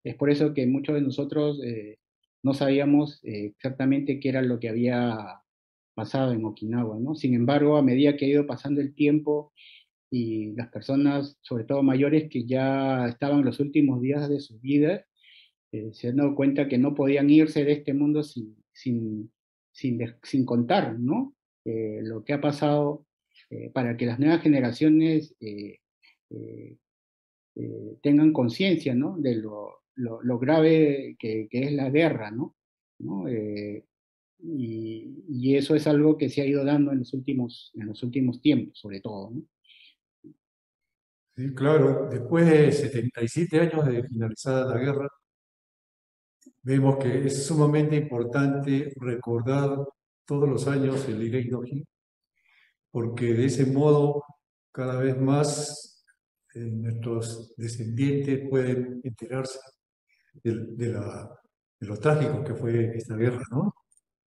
Es por eso que muchos de nosotros no sabíamos exactamente qué era lo que había pasado en Okinawa, ¿no? Sin embargo, a medida que ha ido pasando el tiempo y las personas, sobre todo mayores, que ya estaban en los últimos días de sus vidas, se han dado cuenta que no podían irse de este mundo sin contar, ¿no? Lo que ha pasado, para que las nuevas generaciones eh, tengan conciencia, ¿no? De lo grave que es la guerra, ¿no? ¿No? Y eso es algo que se ha ido dando en los últimos tiempos, sobre todo, ¿no? Sí, claro, después de 77 años de finalizada la guerra, vemos que es sumamente importante recordar todos los años el Irei no Hi, porque de ese modo cada vez más nuestros descendientes pueden enterarse de lo trágico que fue esta guerra, ¿no?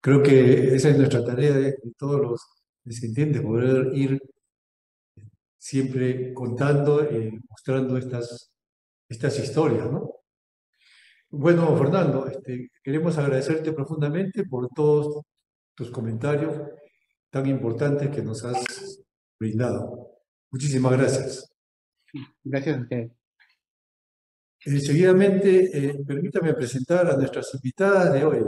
Creo que esa es nuestra tarea de todos los descendientes, poder ir siempre contando y mostrando estas historias, ¿no? Bueno, Fernando, queremos agradecerte profundamente por todos tus comentarios tan importantes que nos has brindado. Muchísimas gracias. Gracias a ustedes. Seguidamente, permítame presentar a nuestras invitadas de hoy,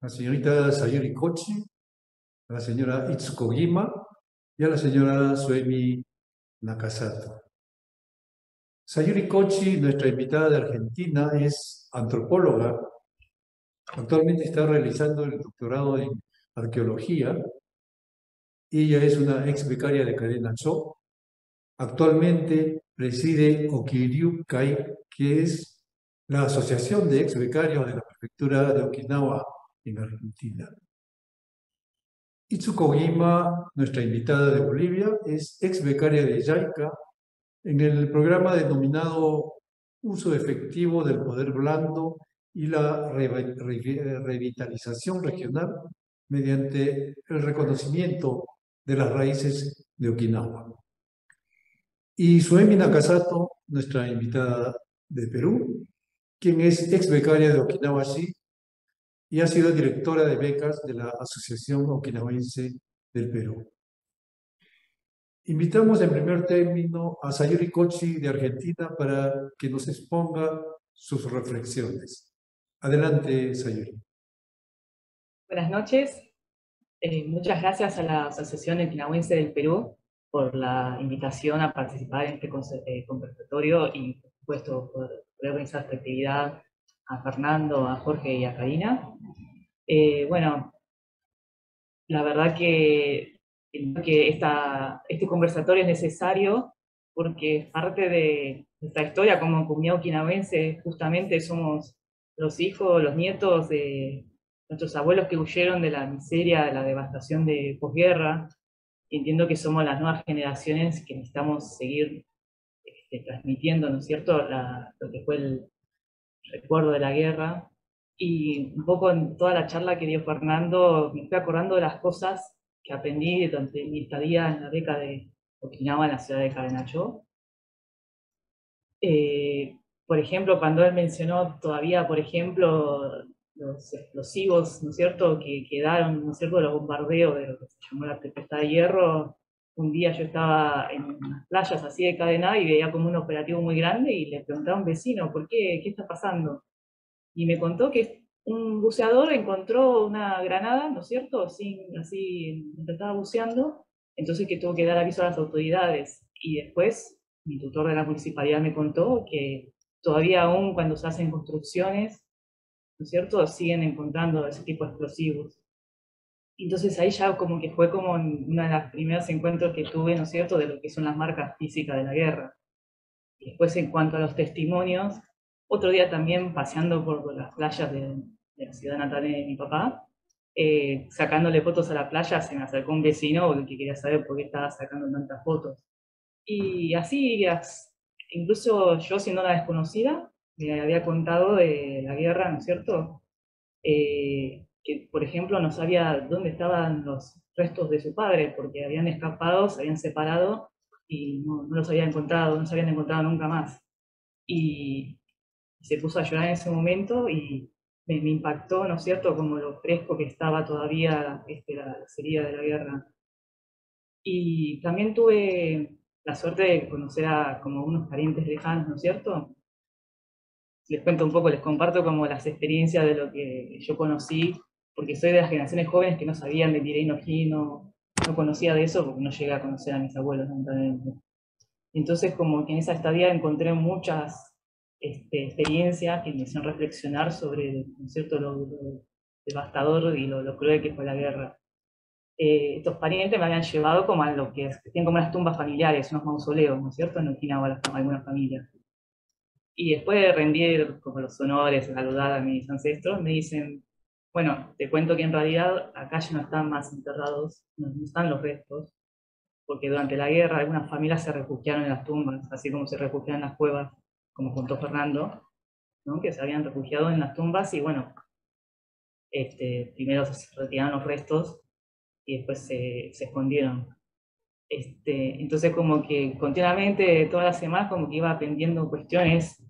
la señorita Sayuri Kochi, a la señora Itsuko Gima y a la señora Suemi Nakasato. Sayuri Kochi, nuestra invitada de Argentina, es antropóloga. Actualmente está realizando el doctorado en arqueología. Ella es una ex becaria de Cadena Cho. Actualmente preside Okiryu-kai, que es la Asociación de Ex Becarios de la Prefectura de Okinawa en Argentina. Itsuko Gima, nuestra invitada de Bolivia, es ex becaria de JICA en el programa denominado Uso Efectivo del Poder Blando y la Revitalización Regional mediante el reconocimiento de las raíces de Okinawa. Y Suemi Nakasato, nuestra invitada de Perú, quien es ex becaria de Okinawa Shi y ha sido directora de becas de la Asociación Okinawense del Perú. Invitamos en primer término a Sayuri Kochi de Argentina para que nos exponga sus reflexiones. Adelante, Sayuri. Buenas noches. Muchas gracias a la Asociación Okinawense del Perú por la invitación a participar en este conversatorio y, por supuesto, por organizar esta actividad, a Fernando, a Jorge y a Karina. Bueno, la verdad que este conversatorio es necesario porque parte de nuestra historia como comunidad okinawense justamente somos los hijos, los nietos de nuestros abuelos que huyeron de la miseria, de la devastación de posguerra, y entiendo que somos las nuevas generaciones que necesitamos seguir transmitiendo, ¿no es cierto?, lo que fue el recuerdo de la guerra. Y un poco en toda la charla que dio Fernando, me fui acordando de las cosas que aprendí durante mi estadía en la beca de Okinawa en la ciudad de Carenachó. Por ejemplo, cuando él mencionó todavía, por ejemplo, los explosivos, ¿no es cierto?, que quedaron, ¿no es cierto?, de los bombardeos de lo que se llamó la Tempestad de Hierro. Un día yo estaba en unas playas así de Cadená y veía como un operativo muy grande y le preguntaba a un vecino, ¿por qué? ¿Qué está pasando? Y me contó que un buceador encontró una granada, ¿no es cierto?, así, mientras estaba buceando, entonces que tuvo que dar aviso a las autoridades. Y después, mi tutor de la municipalidad me contó que todavía aún cuando se hacen construcciones, ¿no es cierto?, siguen encontrando ese tipo de explosivos. Entonces ahí ya como que fue como uno de los primeros encuentros que tuve, ¿no es cierto?, de lo que son las marcas físicas de la guerra. Y después, en cuanto a los testimonios, otro día también paseando por las playas de la ciudad natal de mi papá, sacándole fotos a la playa, se me acercó un vecino que quería saber por qué estaba sacando tantas fotos. Y así, incluso yo siendo una desconocida, me había contado de la guerra, ¿no es cierto? Que, por ejemplo, no sabía dónde estaban los restos de su padre, porque habían escapado, se habían separado y no los había encontrado, no se habían encontrado nunca más. Y se puso a llorar en ese momento y me impactó, ¿no es cierto?, como lo fresco que estaba todavía la herida de la guerra. Y también tuve la suerte de conocer a como unos parientes lejanos, ¿no es cierto? Les cuento un poco, les comparto como las experiencias de lo que yo conocí, porque soy de las generaciones jóvenes que no sabían de Tirei no Hi, no conocía de eso porque no llegué a conocer a mis abuelos, lamentablemente. Entonces, como que en esa estadía encontré muchas experiencias que me hicieron reflexionar sobre, ¿no es cierto?, lo devastador y lo cruel que fue la guerra. Estos parientes me habían llevado como a lo que tienen como unas tumbas familiares, unos mausoleos, ¿no es cierto?, en Okinawa, algunas familias. Y después de rendir como los honores, saludar a mis ancestros, me dicen, bueno, te cuento que en realidad acá ya no están más enterrados, no están los restos, porque durante la guerra algunas familias se refugiaron en las tumbas, así como se refugiaron en las cuevas, como contó Fernando, ¿no?, que se habían refugiado en las tumbas y bueno, primero se retiraron los restos y después se escondieron. Entonces como que continuamente, todas las semanas, como que iba aprendiendo cuestiones,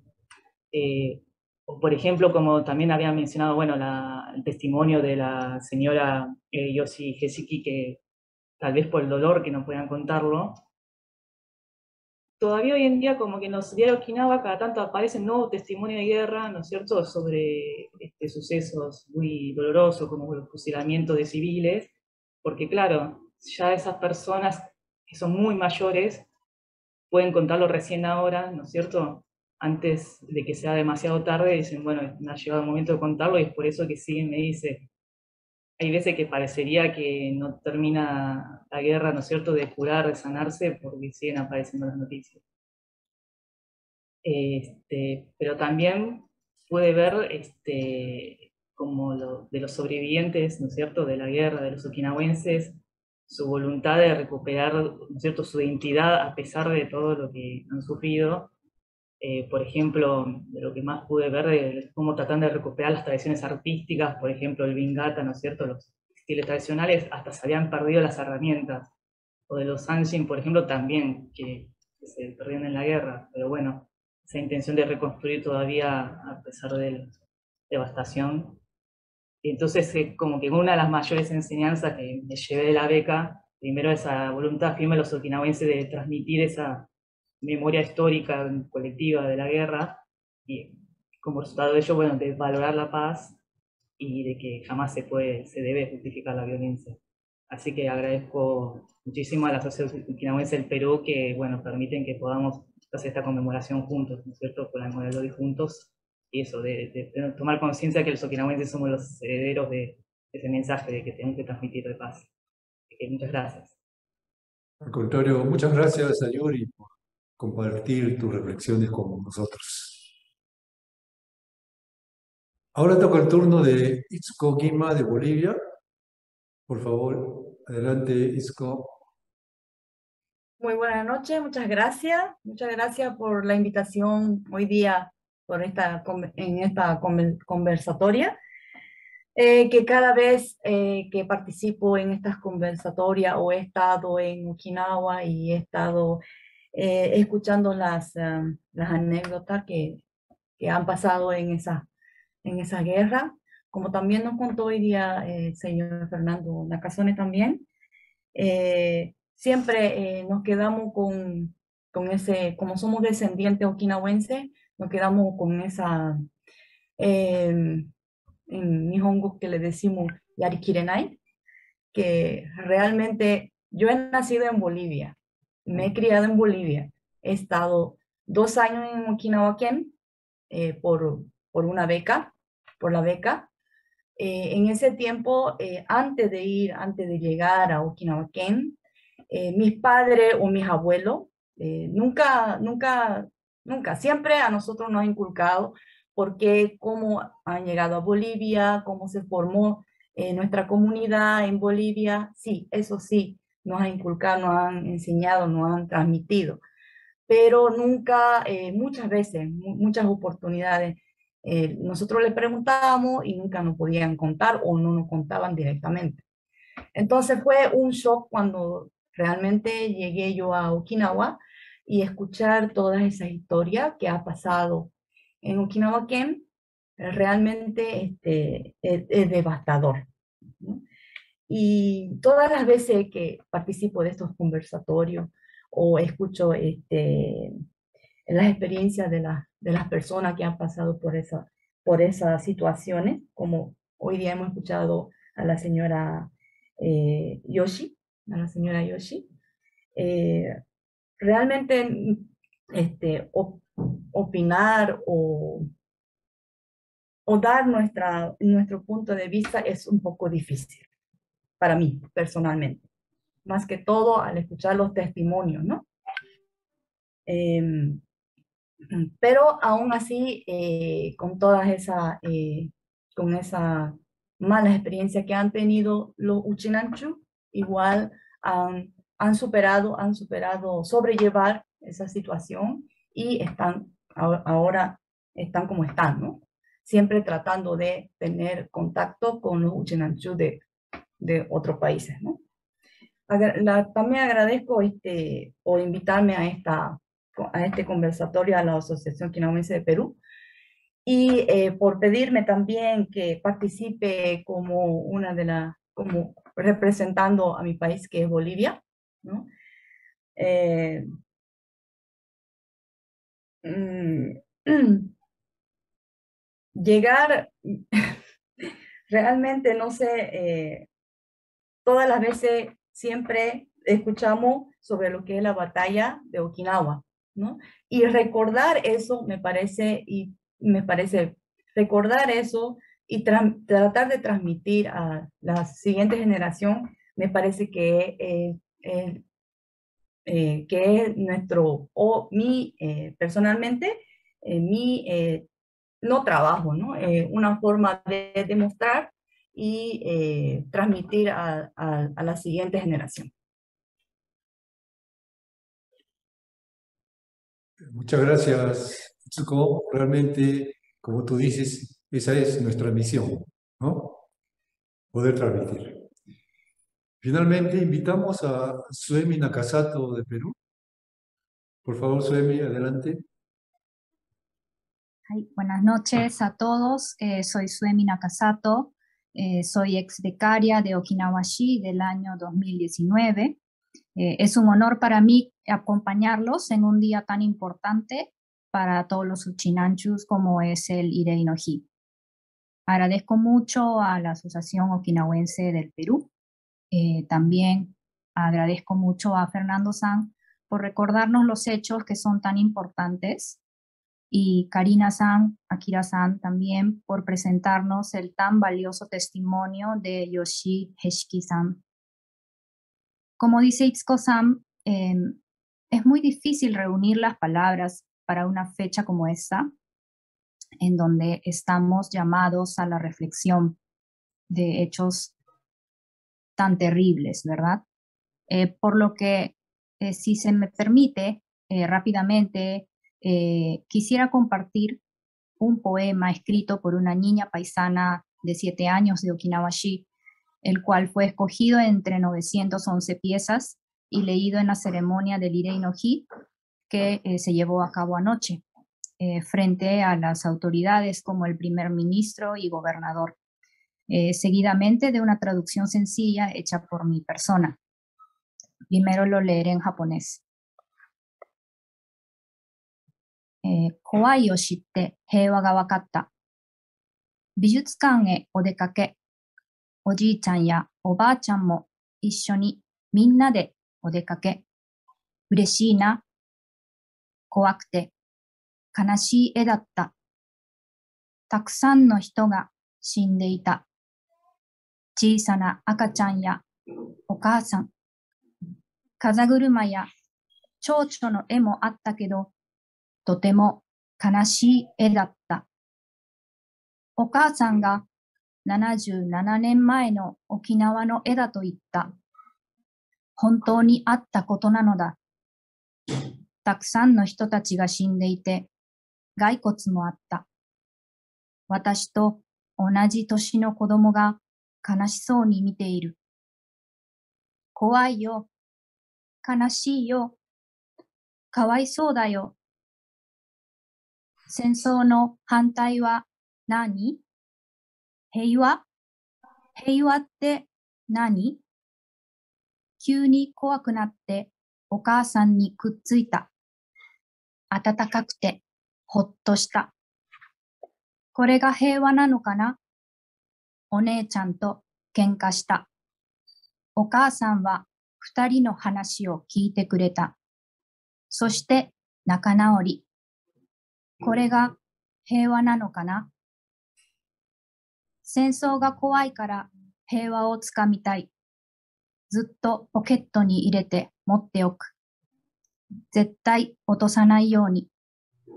o por ejemplo, como también había mencionado, bueno, el testimonio de la señora Yoshi Hesiki, que tal vez por el dolor que no podían contarlo, todavía hoy en día como que en los diarios Okinawa cada tanto aparecen nuevos testimonios de guerra, ¿no es cierto?, sobre sucesos muy dolorosos como el fusilamiento de civiles, porque claro, ya esas personas que son muy mayores pueden contarlo recién ahora, ¿no es cierto?, antes de que sea demasiado tarde, dicen, bueno, me ha llegado el momento de contarlo y es por eso que siguen, me dice, hay veces que parecería que no termina la guerra, ¿no es cierto?, de curar, de sanarse, porque siguen apareciendo las noticias. Pero también puede ver como de los sobrevivientes, ¿no es cierto?, de la guerra, de los okinawenses, su voluntad de recuperar, ¿no es cierto?, su identidad a pesar de todo lo que han sufrido. Por ejemplo, de lo que más pude ver de cómo tratan de recuperar las tradiciones artísticas, por ejemplo, el Bingata, ¿no es cierto?, los estilos tradicionales, hasta se habían perdido las herramientas. O de los Anshin, por ejemplo, también, que se perdieron en la guerra. Pero bueno, esa intención de reconstruir todavía a pesar de la devastación. Y entonces, como que una de las mayores enseñanzas que me llevé de la beca, primero esa voluntad firme de los okinawenses de transmitir esa memoria histórica colectiva de la guerra, y como resultado de ello, bueno, de valorar la paz y de que jamás se debe justificar la violencia. Así que agradezco muchísimo a la Asociación Okinawense del Perú que, bueno, permiten que podamos hacer esta conmemoración juntos, ¿no es cierto?, con la memoria de Lodi juntos, y eso, de tomar conciencia que los okinawenses somos los herederos de ese mensaje de que tenemos que transmitir de paz. Así que muchas gracias. Al contrario, muchas gracias a Yuri por compartir tus reflexiones con nosotros. Ahora toca el turno de Itzko Guima de Bolivia. Por favor, adelante, Itzko. Muy buenas noches, muchas gracias. Muchas gracias por la invitación hoy día en esta conversatoria, que cada vez que participo en estas conversatorias o he estado en Okinawa y he estado escuchando las anécdotas que han pasado en esa guerra, como también nos contó hoy día el señor Fernando Nakasone también, siempre nos quedamos con ese, como somos descendientes okinawenses, nos quedamos con esa, en Nihongo que le decimos yarikirenai, que realmente yo he nacido en Bolivia, me he criado en Bolivia, he estado 2 años en Okinawa Ken por una beca, por la beca. En ese tiempo, antes de llegar a Okinawa Ken, mis padres o mis abuelos, nunca, siempre a nosotros nos han inculcado porque cómo han llegado a Bolivia, cómo se formó nuestra comunidad en Bolivia. Sí, eso sí, nos han inculcado, nos han enseñado, nos han transmitido, pero nunca, muchas veces, muchas oportunidades, nosotros les preguntábamos y nunca nos podían contar o no nos contaban directamente. Entonces fue un shock cuando realmente llegué yo a Okinawa y escuchar todas esas historias que ha pasado en Okinawa Ken, realmente es devastador, ¿no? Y todas las veces que participo de estos conversatorios o escucho las experiencias de las personas que han pasado por esas situaciones, como hoy día hemos escuchado a la señora Yoshi, eh, realmente opinar o dar nuestro punto de vista es un poco difícil para mí personalmente, más que todo al escuchar los testimonios, ¿no? Pero aún así, con esa mala experiencia que han tenido los Uchinanchu, igual han superado sobrellevar esa situación y ahora están como están, ¿no? Siempre tratando de tener contacto con los Uchinanchu de otros países, ¿no? También agradezco por invitarme a este conversatorio a la Asociación Okinawense de Perú y por pedirme también que participe como representando a mi país que es Bolivia, ¿no? Eh, mm, Llegar, realmente no sé, todas las veces siempre escuchamos sobre lo que es la batalla de Okinawa, ¿no? Y recordar eso me parece recordar eso y tratar de transmitir a la siguiente generación, me parece que es personalmente, mi no trabajo, ¿no? Una forma de demostrar y transmitir a la siguiente generación. Muchas gracias, Tsuko. Realmente, como tú dices, esa es nuestra misión, ¿no? Poder transmitir. Finalmente, invitamos a Suemi Nakasato de Perú. Por favor, Suemi, adelante. Buenas noches a todos. Soy Suemi Nakasato. Soy ex becaria de Okinawa-shi del año 2019. Es un honor para mí acompañarlos en un día tan importante para todos los Uchinanchus como es el Irei no Hi. Agradezco mucho a la Asociación Okinawense del Perú. También agradezco mucho a Fernando San por recordarnos los hechos que son tan importantes y Karina-san, Akira-san también por presentarnos el tan valioso testimonio de Yoshi Heshiki-san. Como dice Itsuko-san, es muy difícil reunir las palabras para una fecha como esta, en donde estamos llamados a la reflexión de hechos tan terribles, ¿verdad? Por lo que, si se me permite, rápidamente, quisiera compartir un poema escrito por una niña paisana de 7 años de Okinawa-shi, el cual fue escogido entre 911 piezas y leído en la ceremonia del Irei no Hi que se llevó a cabo anoche frente a las autoridades como el primer ministro y gobernador, seguidamente de una traducción sencilla hecha por mi persona. Primero lo leeré en japonés. 怖いを知って平和がわかった。美術館へお出かけ。おじいちゃんやおばあちゃんも一緒にみんなでお出かけ。嬉しいな。怖くて悲しい絵だった。たくさんの人が死んでいた。小さな赤ちゃんやお母さん。風車や蝶々の絵もあったけど、とても悲しい絵だった。お母さんが77年前の沖縄の絵だと言った。本当にあったことなのだ。たくさんの人たちが死んでいて、骸骨もあった。私と同じ年の子供が悲しそうに見ている。怖いよ。悲しいよ。かわいそうだよ。戦争の反対は何？平和？平和って何？急に怖くなってお母さんにくっついた。暖かくてほっとした。これが平和なのかな？お姉ちゃんと喧嘩した。お母さんは2人の話を聞いてくれた。そして仲直り。これが平和なのかな？戦争が怖いから平和をつかみたい。ずっとポケットに入れて持っておく。絶対落とさないように、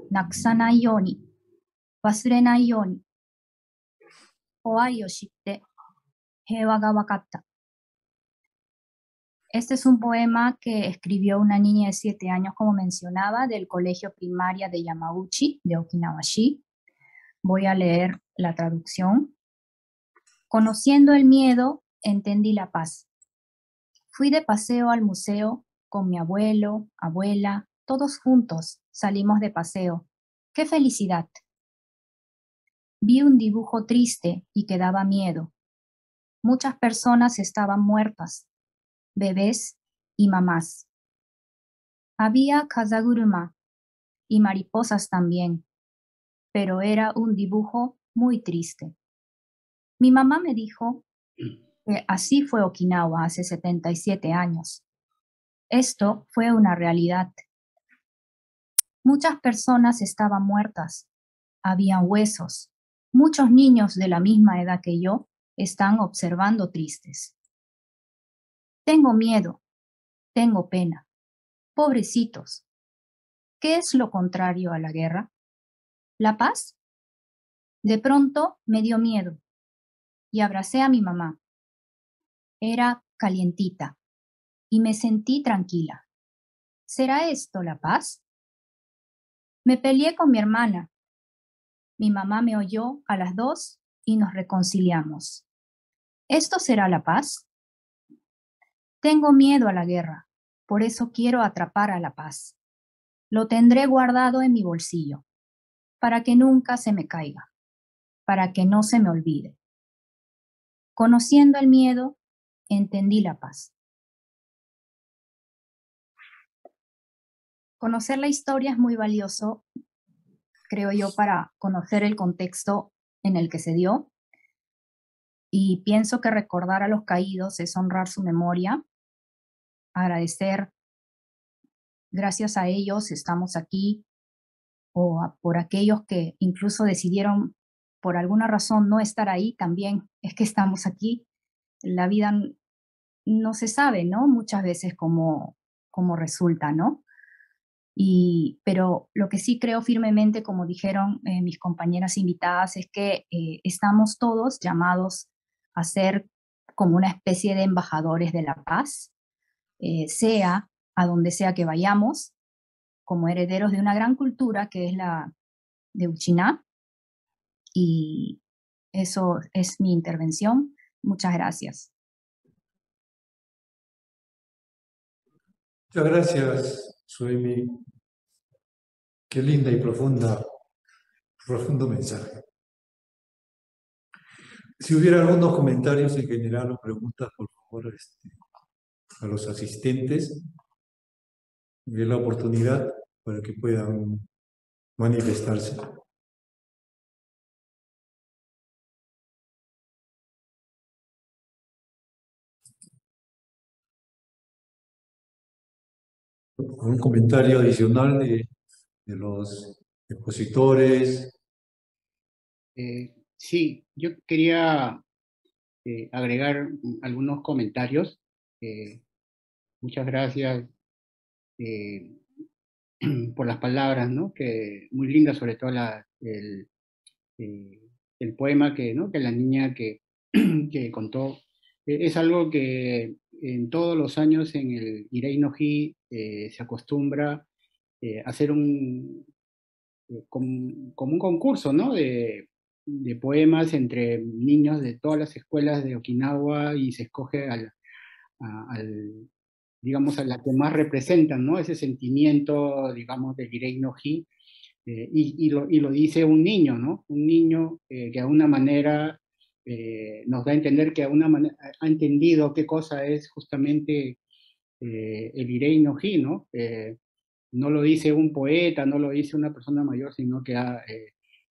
なくさないように、忘れないように。怖いを知って平和がわかった。Este es un poema que escribió una niña de 7 años, como mencionaba, del colegio primaria de Yamauchi, de Okinawa-shi. Voy a leer la traducción. Conociendo el miedo, entendí la paz. Fui de paseo al museo con mi abuelo, abuela, todos juntos. Salimos de paseo. ¡Qué felicidad! Vi un dibujo triste y que daba miedo. Muchas personas estaban muertas. Bebés y mamás. Había kazaguruma y mariposas también, pero era un dibujo muy triste. Mi mamá me dijo que así fue Okinawa hace 77 años. Esto fue una realidad. Muchas personas estaban muertas. Habían huesos. Muchos niños de la misma edad que yo están observando tristes. Tengo miedo, tengo pena. Pobrecitos. ¿Qué es lo contrario a la guerra? ¿La paz? De pronto me dio miedo y abracé a mi mamá. Era calientita y me sentí tranquila. ¿Será esto la paz? Me peleé con mi hermana. Mi mamá me oyó a las 2 y nos reconciliamos. ¿Esto será la paz? Tengo miedo a la guerra, por eso quiero atrapar a la paz. Lo tendré guardado en mi bolsillo, para que nunca se me caiga, para que no se me olvide. Conociendo el miedo, entendí la paz. Conocer la historia es muy valioso, creo yo, para conocer el contexto en el que se dio. Y pienso que recordar a los caídos es honrar su memoria, agradecer. Gracias a ellos estamos aquí, o por aquellos que incluso decidieron por alguna razón no estar ahí, también es que estamos aquí. La vida no se sabe, ¿no? Muchas veces cómo resulta, ¿no? Pero lo que sí creo firmemente, como dijeron mis compañeras invitadas, es que estamos todos llamados a ser como una especie de embajadores de la paz, sea a donde sea que vayamos, como herederos de una gran cultura que es la de Uchina, Y eso es mi intervención. Muchas gracias. Muchas gracias, Suemi. Qué linda y profundo mensaje. Si hubiera algunos comentarios en general o preguntas, por favor, a los asistentes, de la oportunidad para que puedan manifestarse. Un comentario adicional de los expositores. Sí, yo quería agregar algunos comentarios. Muchas gracias por las palabras, ¿no? Que muy linda, sobre todo el poema que la niña que contó. Es algo que en todos los años en el Irei no Hi se acostumbra a hacer como un concurso, ¿no? De poemas entre niños de todas las escuelas de Okinawa y se escoge digamos, a la que más representan, ¿no? Ese sentimiento, digamos, del Irei no Hi. Y lo dice un niño, ¿no? Un niño que de alguna manera nos da a entender que de alguna manera ha entendido qué cosa es justamente el Irei no Hi, ¿no? No lo dice un poeta, no lo dice una persona mayor, sino que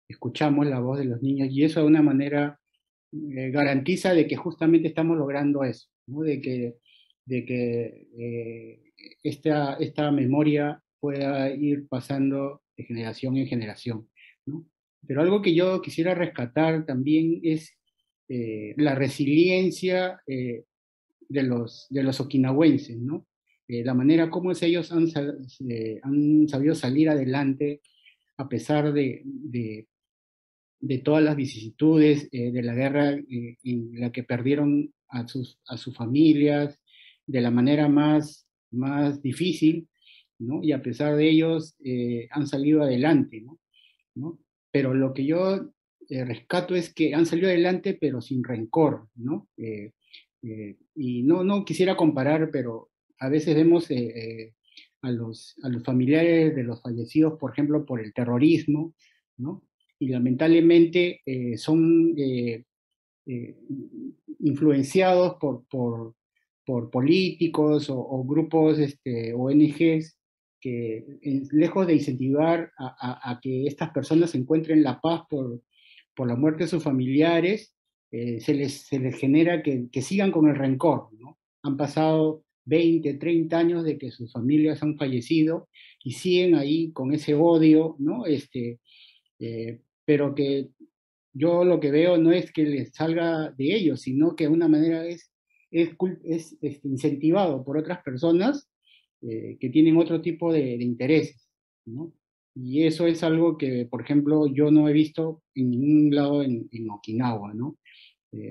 escuchamos la voz de los niños y eso de una manera garantiza de que justamente estamos logrando eso, ¿no? De que esta memoria pueda ir pasando de generación en generación, ¿no? Pero algo que yo quisiera rescatar también es la resiliencia de los okinawenses, ¿no? La manera como ellos han sabido salir adelante a pesar de todas las vicisitudes de la guerra en la que perdieron a sus familias de la manera más difícil, ¿no? Y a pesar de ellos han salido adelante, ¿no? Pero lo que yo rescato es que han salido adelante pero sin rencor, ¿no? Y no quisiera comparar, pero a veces vemos a los familiares de los fallecidos, por ejemplo, por el terrorismo, ¿no? Y lamentablemente son eh, influenciados por políticos o grupos ONGs que lejos de incentivar a que estas personas encuentren la paz por la muerte de sus familiares, se les genera que sigan con el rencor, ¿no? Han pasado 20, 30 años de que sus familias han fallecido y siguen ahí con ese odio, ¿no? Pero que yo lo que veo no es que les salga de ellos, sino que de una manera es incentivado por otras personas que tienen otro tipo de intereses, ¿no? Y eso es algo que, por ejemplo, yo no he visto en ningún lado en Okinawa, ¿no?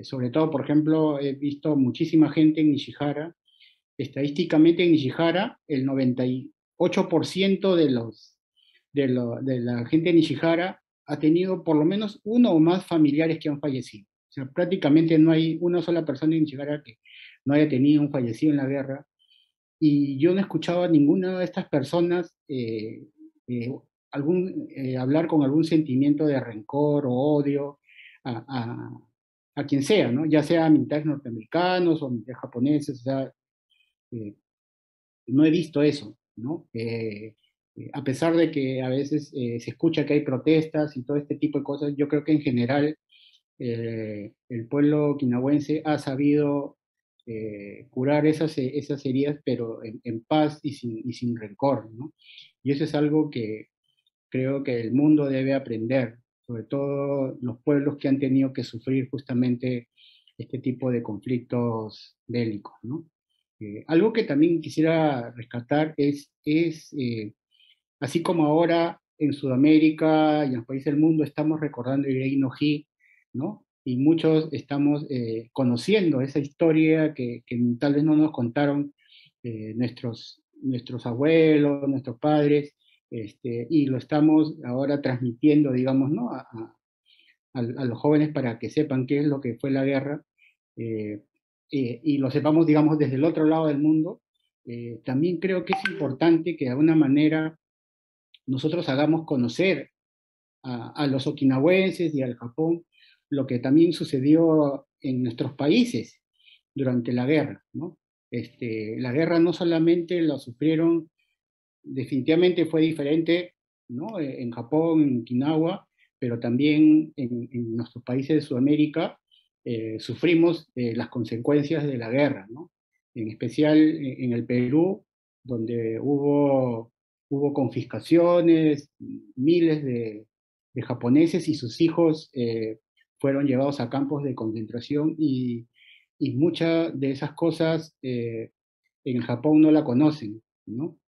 Sobre todo, por ejemplo, he visto muchísima gente en Nishihara. Estadísticamente en Nishihara, el 98% de la gente de Nishihara ha tenido por lo menos uno o más familiares que han fallecido. O sea, prácticamente no hay una sola persona en Nishihara que no haya tenido un fallecido en la guerra. Y yo no escuchaba a ninguna de estas personas eh, hablar con algún sentimiento de rencor o odio a, a, a quien sea, ¿no? Ya sea militares norteamericanos o militares japoneses, o sea, eh, no he visto eso, ¿no? A pesar de que a veces se escucha que hay protestas y todo este tipo de cosas, yo creo que en general el pueblo quinahuense ha sabido curar esas heridas, pero en paz y sin rencor, ¿no? Y eso es algo que creo que el mundo debe aprender, sobre todo los pueblos que han tenido que sufrir justamente este tipo de conflictos bélicos, ¿no? Algo que también quisiera rescatar es así como ahora en Sudamérica y en los países del mundo estamos recordando el Rei no Hi, ¿no? Y muchos estamos conociendo esa historia que tal vez no nos contaron nuestros abuelos, nuestros padres, y lo estamos ahora transmitiendo, digamos, ¿no? a los jóvenes para que sepan qué es lo que fue la guerra, y lo sepamos, digamos, desde el otro lado del mundo. También creo que es importante que de alguna manera nosotros hagamos conocer a los okinawenses y al Japón lo que también sucedió en nuestros países durante la guerra, ¿no? La guerra no solamente la sufrieron, definitivamente fue diferente, ¿no? En Japón, en Okinawa, pero también en nuestros países de Sudamérica sufrimos las consecuencias de la guerra, ¿no? En especial en el Perú, donde hubo confiscaciones, miles de japoneses y sus hijos fueron llevados a campos de concentración, y muchas de esas cosas en Japón no la conocen, ¿no?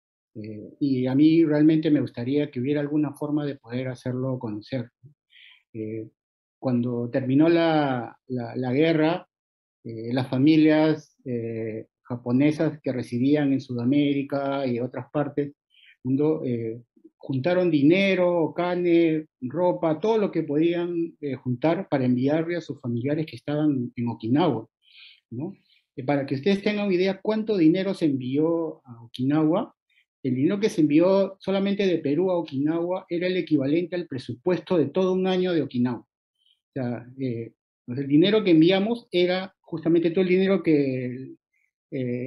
Y a mí realmente me gustaría que hubiera alguna forma de poder hacerlo conocer. Eh, Cuando terminó la guerra, las familias japonesas que residían en Sudamérica y otras partes del mundo juntaron dinero, carne, ropa, todo lo que podían juntar para enviarle a sus familiares que estaban en Okinawa, ¿no? Para que ustedes tengan una idea cuánto dinero se envió a Okinawa, el dinero que se envió solamente de Perú a Okinawa era el equivalente al presupuesto de todo un año de Okinawa. O sea, el dinero que enviamos era justamente todo el dinero que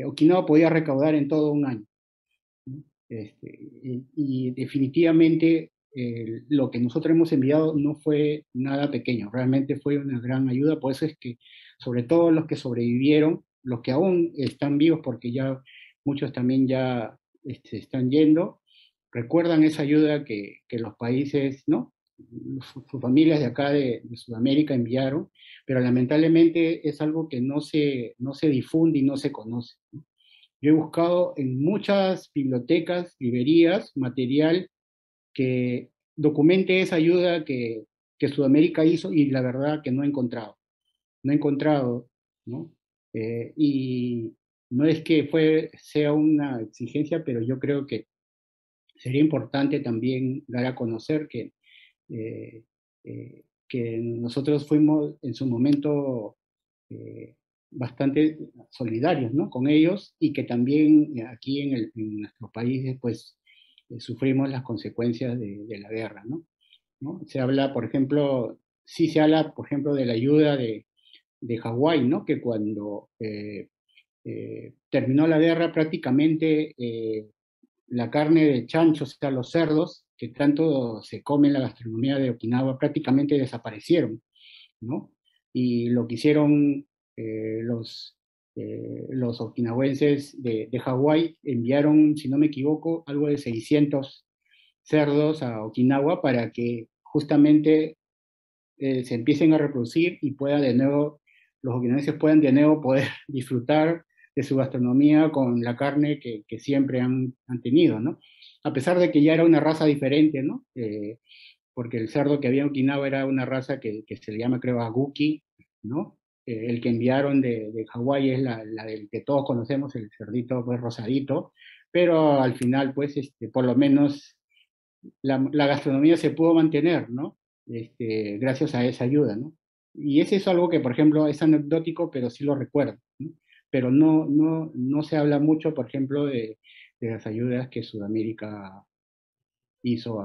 Okinawa podía recaudar en todo un año, ¿no? Y definitivamente lo que nosotros hemos enviado no fue nada pequeño, realmente fue una gran ayuda. Por eso es que, sobre todo los que sobrevivieron, los que aún están vivos, porque ya muchos también ya están yendo, recuerdan esa ayuda que los países, ¿no? Sus familias de acá de Sudamérica enviaron, pero lamentablemente es algo que no se difunde y no se conoce, ¿no? Yo he buscado en muchas bibliotecas, librerías, material que documente esa ayuda que Sudamérica hizo, y la verdad que no he encontrado. No he encontrado, ¿no? Y no es que sea una exigencia, pero yo creo que sería importante también dar a conocer eh, que nosotros fuimos en su momento bastante solidarios, ¿no? Con ellos, y que también aquí en nuestros países pues sufrimos las consecuencias de la guerra, ¿no? ¿No? Se habla, por ejemplo, sí se habla, por ejemplo, de la ayuda de Hawái, ¿no? Que cuando terminó la guerra prácticamente la carne de chancho, o sea, los cerdos, que tanto se come en la gastronomía de Okinawa, prácticamente desaparecieron, ¿no? Y lo que hicieron los okinawenses de Hawái, enviaron, si no me equivoco, algo de 600 cerdos a Okinawa para que justamente se empiecen a reproducir y pueda de nuevo, los okinawenses puedan de nuevo poder disfrutar de su gastronomía con la carne que siempre han tenido, ¿no? A pesar de que ya era una raza diferente, ¿no? Porque el cerdo que había en Okinawa era una raza que se le llama, creo, aguki, ¿no? El que enviaron de Hawái es la del que todos conocemos, el cerdito pues, rosadito, pero al final, pues, por lo menos la gastronomía se pudo mantener, ¿no? Gracias a esa ayuda, ¿no? Y ese es algo que, por ejemplo, es anecdótico, pero sí lo recuerdo, ¿no? Pero no se habla mucho, por ejemplo, de las ayudas que Sudamérica hizo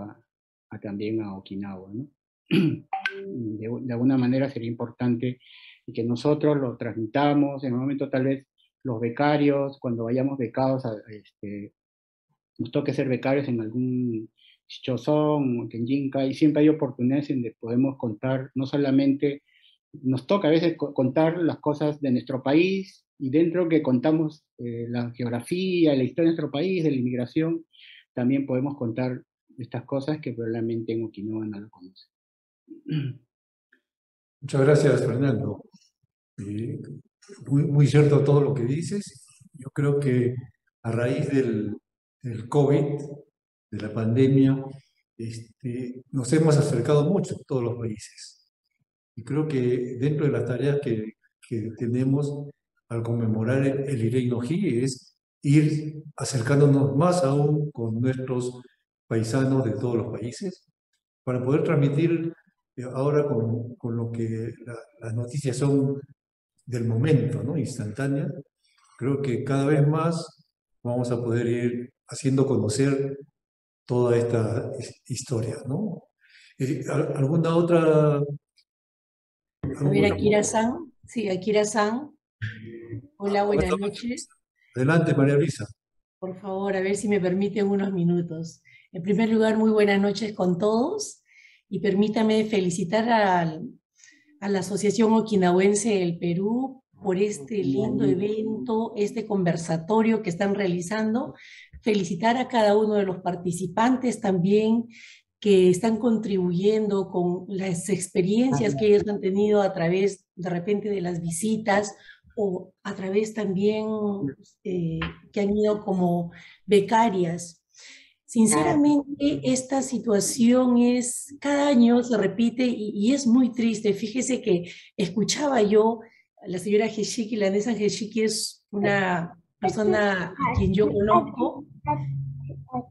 también a Okinawa, ¿no? De alguna manera sería importante que nosotros lo transmitamos, en un momento tal vez los becarios, cuando vayamos becados, nos toque ser becarios en algún Chozón o Kenjinka, y siempre hay oportunidades en donde podemos contar, no solamente, nos toca a veces contar las cosas de nuestro país, y dentro que contamos la geografía, la historia de nuestro país, de la inmigración, también podemos contar estas cosas que probablemente en Okinawa no lo conocen. Muchas gracias, Fernando. Muy cierto todo lo que dices. Yo creo que a raíz del COVID, de la pandemia, nos hemos acercado mucho a todos los países. Y creo que dentro de las tareas que tenemos al conmemorar el Irei no Hi es ir acercándonos más aún con nuestros paisanos de todos los países para poder transmitir ahora con lo que las noticias son del momento, ¿no? Instantáneas, creo que cada vez más vamos a poder ir haciendo conocer toda esta historia, ¿no? ¿Alguna otra? A ver, Akira-san. Sí, Akira-san. Hola, buenas noches. Adelante, María Luisa. Por favor, a ver si me permiten unos minutos. En primer lugar, muy buenas noches con todos y permítame felicitar a la Asociación Okinawense del Perú por este lindo evento, este conversatorio que están realizando. Felicitar a cada uno de los participantes también que están contribuyendo con las experiencias que ellos han tenido a través de repente de las visitas o a través también que han ido como becarias. Sinceramente, esta situación cada año se repite y es muy triste. Fíjese que escuchaba yo a la señora Heshiki, la Nessa Heshiki es una persona a quien yo conozco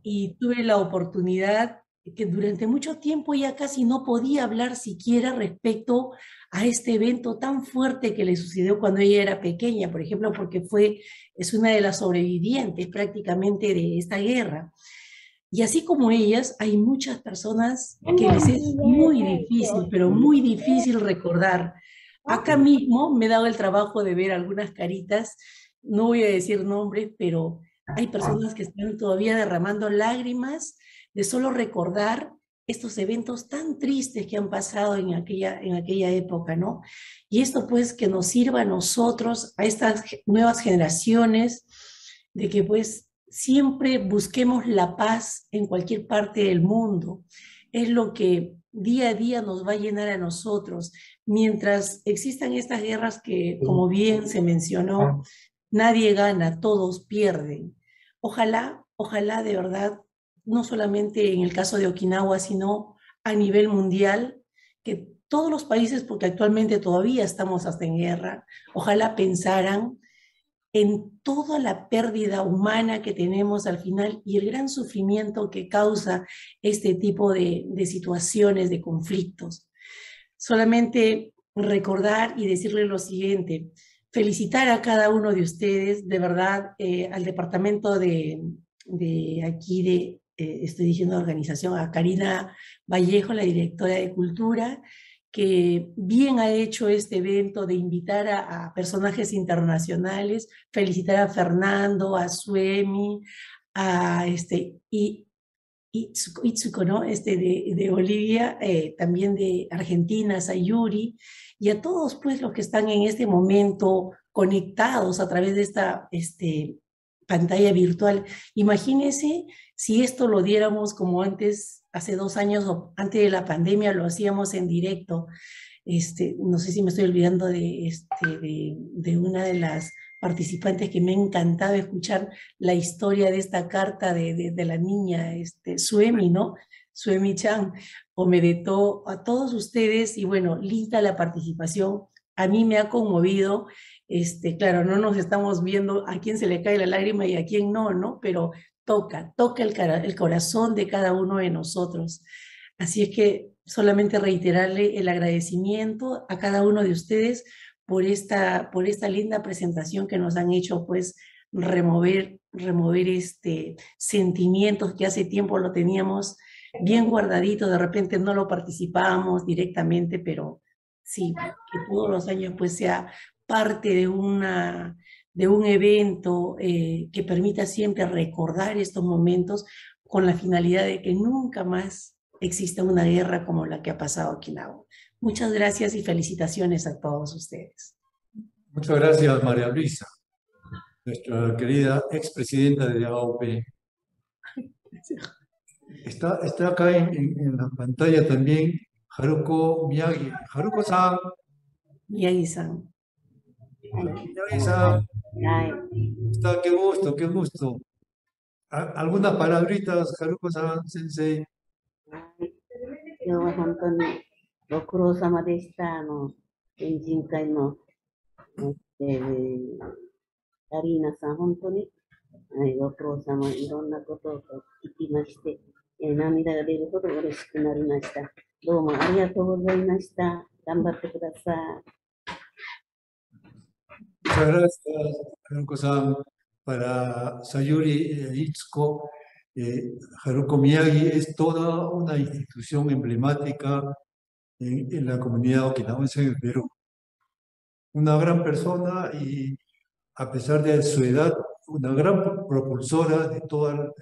y tuve la oportunidad que durante mucho tiempo ella casi no podía hablar siquiera respecto a este evento tan fuerte que le sucedió cuando ella era pequeña, por ejemplo, porque es una de las sobrevivientes prácticamente de esta guerra. Y así como ellas, hay muchas personas que les es muy difícil, pero muy difícil recordar. Acá mismo me he dado el trabajo de ver algunas caritas, no voy a decir nombres, pero hay personas que están todavía derramando lágrimas de solo recordar estos eventos tan tristes que han pasado en aquella época, ¿no? Y esto pues que nos sirva a nosotros, a estas nuevas generaciones, de que pues siempre busquemos la paz en cualquier parte del mundo. Es lo que día a día nos va a llenar a nosotros. Mientras existan estas guerras que, como bien se mencionó, nadie gana, todos pierden. Ojalá de verdad, no solamente en el caso de Okinawa, sino a nivel mundial, que todos los países, porque actualmente todavía estamos hasta en guerra, ojalá pensaran en toda la pérdida humana que tenemos al final y el gran sufrimiento que causa este tipo de situaciones, de conflictos. Solamente recordar y decirle lo siguiente, felicitar a cada uno de ustedes, de verdad, al departamento de aquí estoy diciendo organización, a Karina Vallejo, la directora de Cultura, que bien ha hecho este evento de invitar a personajes internacionales, felicitar a Fernando, a Suemi, a Itsuko, ¿no? De Bolivia, también de Argentina, Sayuri, y a todos pues los que están en este momento conectados a través de esta pantalla virtual. Imagínense si esto lo diéramos como antes, hace 2 años o antes de la pandemia, lo hacíamos en directo. No sé si me estoy olvidando de una de las participantes que me ha encantado escuchar la historia de esta carta de la niña, Suemi, ¿no? Suemi Chan, Omedeto, a todos ustedes, y bueno, linda la participación, a mí me ha conmovido, claro, no nos estamos viendo a quién se le cae la lágrima y a quién no, ¿no? Pero toca el corazón de cada uno de nosotros. Así es que solamente reiterarle el agradecimiento a cada uno de ustedes por esta linda presentación que nos han hecho, pues, remover sentimientos que hace tiempo lo teníamos bien guardadito, de repente no lo participábamos directamente, pero sí, que todos los años pues sea parte de un evento que permita siempre recordar estos momentos con la finalidad de que nunca más exista una guerra como la que ha pasado aquí en Okinawa. Muchas gracias y felicitaciones a todos ustedes. Muchas gracias, María Luisa, nuestra querida expresidenta de la AOP. Está acá en la pantalla también Haruko Miyagi. Haruko-san. Miyagi-san. Miyagi-san. Qué gusto, qué gusto. ¿Algunas palabritas, Haruko-san, sensei? 今日は本当にご苦労様でした。県人会の、アリーナさん、本当に、ご苦労様、いろんなことを聞きまして、涙が出るほど嬉しくなりました。どうもありがとうございました。頑張ってください。Muchas gracias, Haruko-san. Para Sayuri Itsuko, Haruko Miyagi es toda una institución emblemática en la comunidad okinawense en el Perú. Una gran persona y, a pesar de su edad, una gran propulsora de todo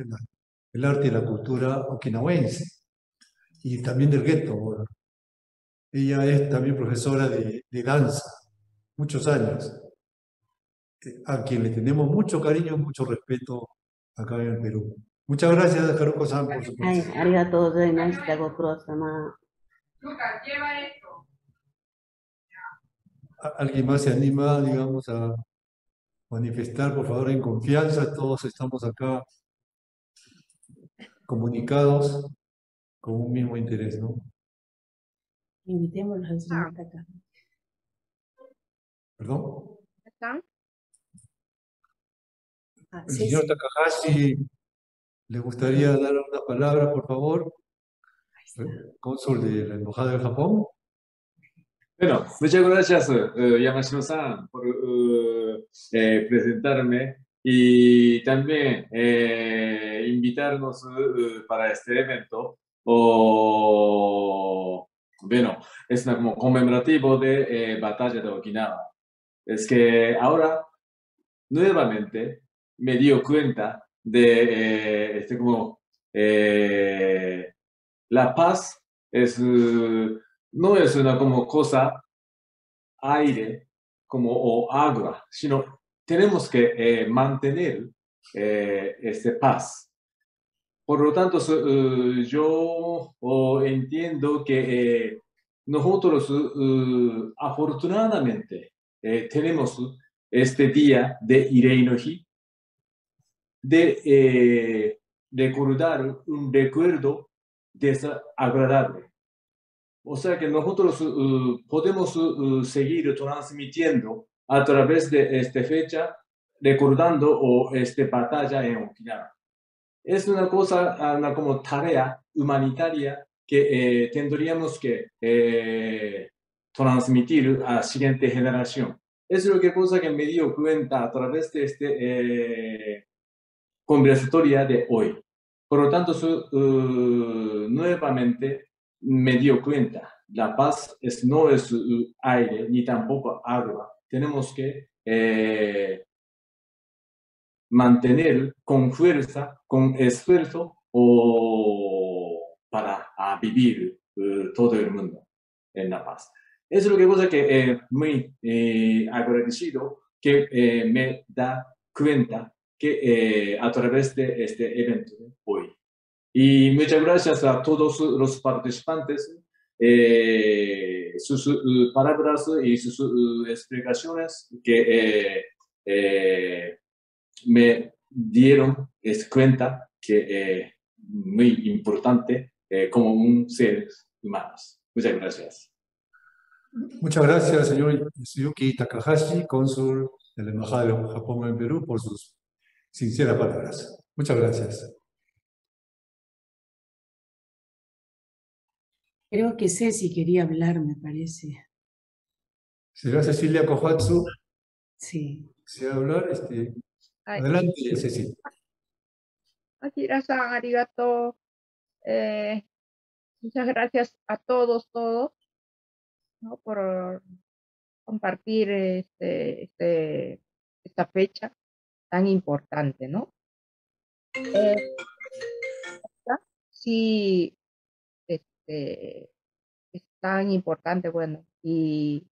el arte y la cultura okinawense y también del gueto. Bueno. Ella es también profesora de danza, muchos años, a quien le tenemos mucho cariño, mucho respeto acá en el Perú. Muchas gracias, Haruko-san, por su はい、 participación. ありがとうございました。ご苦労様。 ¿Alguien más se anima, digamos, a manifestar, por favor, en confianza? Todos estamos acá comunicados con un mismo interés, ¿no? Invitémoslos al señor Taka. ¿Perdón? ¿Están? El señor Takahashi, ¿le gustaría dar una palabra, por favor? Cónsul de la Embajada del Japón. Bueno, muchas gracias, Yamashiro-san, por presentarme y también invitarnos para este evento. Bueno, es como conmemorativo de Batalla de Okinawa. Es que ahora nuevamente me dio cuenta de la paz es no es una como cosa aire como o agua, sino tenemos que mantener paz. Por lo tanto, yo entiendo que nosotros afortunadamente tenemos este día de Irei no Hi, de recordar un recuerdo desagradable. O sea que nosotros podemos seguir transmitiendo a través de esta fecha, recordando batalla en Okinawa. Es una cosa, una como tarea humanitaria que tendríamos que transmitir a la siguiente generación. Es lo que cosa que me dio cuenta a través de conversatoria de hoy. Por lo tanto, nuevamente me dio cuenta, la paz no es aire ni tampoco agua. Tenemos que mantener con fuerza, con esfuerzo para vivir todo el mundo en la paz. Es lo que cosa que muy agradecido que me da cuenta que a través de este evento hoy. Y muchas gracias a todos los participantes, sus palabras y sus explicaciones que me dieron cuenta que es muy importante como un ser humano. Muchas gracias. Muchas gracias, señor Yuyuki Takahashi, cónsul de la Embajada de Japón en Perú, por sus sinceras palabras. Muchas gracias. Creo que Ceci quería hablar, me parece. ¿Será Cecilia Kohatsu? Sí. ¿Se va a hablar? Adelante, Ceci. Akira-san, arigato. Muchas gracias a todos, ¿no? Por compartir esta fecha tan importante, ¿no? Sí, es tan importante, bueno, y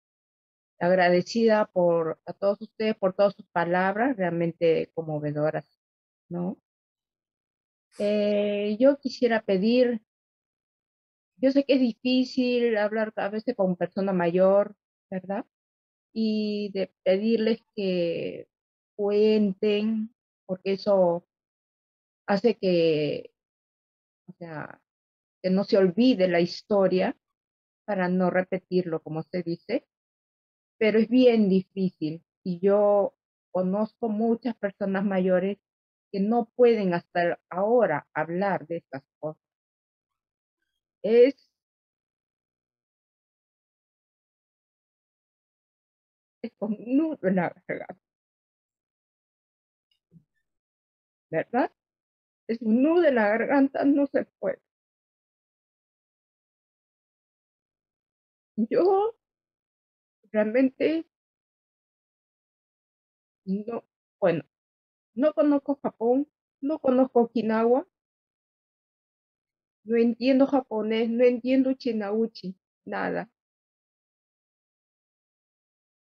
agradecida a todos ustedes por todas sus palabras, realmente conmovedoras, ¿no? Yo quisiera pedir, yo sé que es difícil hablar a veces con persona mayor, ¿verdad? Y de pedirles que cuenten, porque eso hace que, o sea, que no se olvide la historia para no repetirlo, como se dice, pero es bien difícil. Y yo conozco muchas personas mayores que no pueden hasta ahora hablar de estas cosas. Es es un nudo en la garganta, ¿verdad? Es un nudo en la garganta, no se puede. Yo realmente no, bueno, no conozco Japón, no conozco Okinawa, no entiendo japonés, no entiendo chinauchi, nada.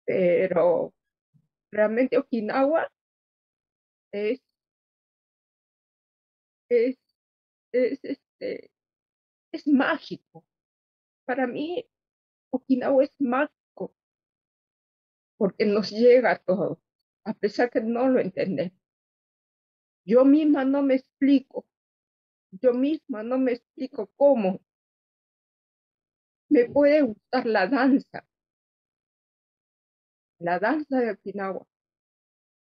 Pero realmente Okinawa es, es, es mágico. Para mí, Okinawa es mágico porque nos llega a todos, a pesar que no lo entendemos. Yo misma no me explico, yo misma no me explico cómo me puede gustar la danza de Okinawa.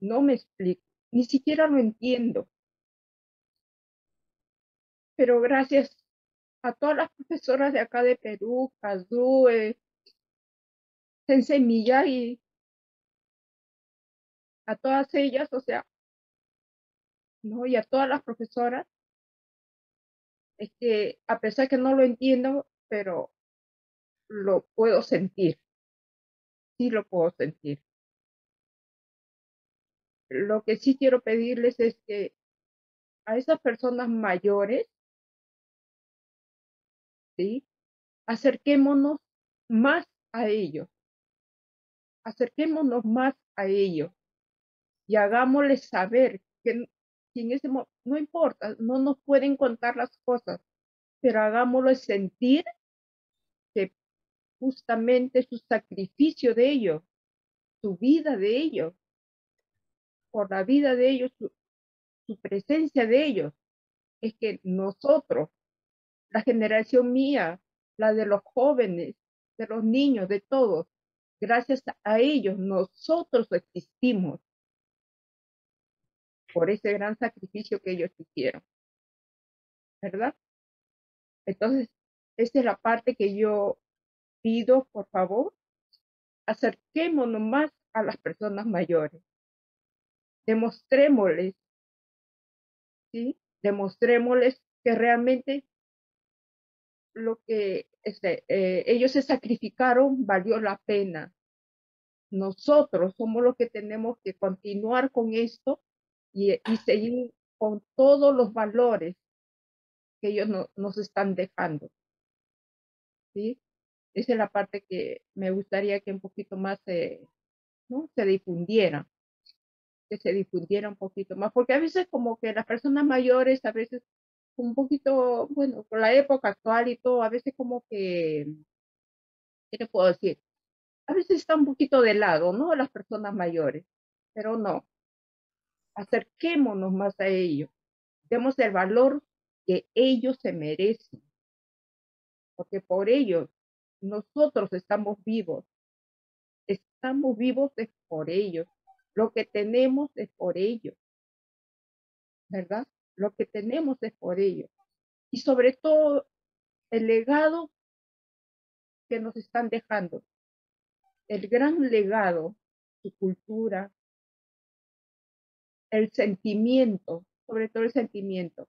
No me explico, ni siquiera lo entiendo. Pero gracias a todas las profesoras de acá de Perú, Kazue, Sensei Miyagi, a todas ellas, o sea, ¿no? Y a todas las profesoras, es que a pesar que no lo entiendo, pero lo puedo sentir, sí lo puedo sentir. Lo que sí quiero pedirles es que a esas personas mayores, ¿sí? Acerquémonos más a ellos, acerquémonos más a ellos y hagámosles saber que en ese momento, no importa, no nos pueden contar las cosas, pero hagámosles sentir que justamente su sacrificio de ellos, su vida de ellos, por la vida de ellos, su presencia de ellos, es que nosotros, la generación mía, la de los jóvenes, de los niños, de todos, gracias a ellos nosotros existimos por ese gran sacrificio que ellos hicieron, ¿verdad? Entonces, esa es la parte que yo pido, por favor, acerquémonos más a las personas mayores, demostrémosles, ¿sí? Demostrémosles que realmente lo que ellos se sacrificaron valió la pena. Nosotros somos los que tenemos que continuar con esto y seguir con todos los valores que ellos nos están dejando, ¿sí? Esa es la parte que me gustaría que un poquito más ¿no? se difundiera, que se difundiera un poquito más, porque a veces como que las personas mayores, a veces un poquito, bueno, por la época actual y todo, a veces como que, ¿qué te puedo decir? A veces está un poquito de lado, ¿no? Las personas mayores, pero no, acerquémonos más a ellos, demos el valor que ellos se merecen, porque por ellos nosotros estamos vivos es por ellos, lo que tenemos es por ellos, ¿verdad? Lo que tenemos es por ellos. Y sobre todo el legado que nos están dejando, el gran legado, su cultura, el sentimiento, sobre todo el sentimiento.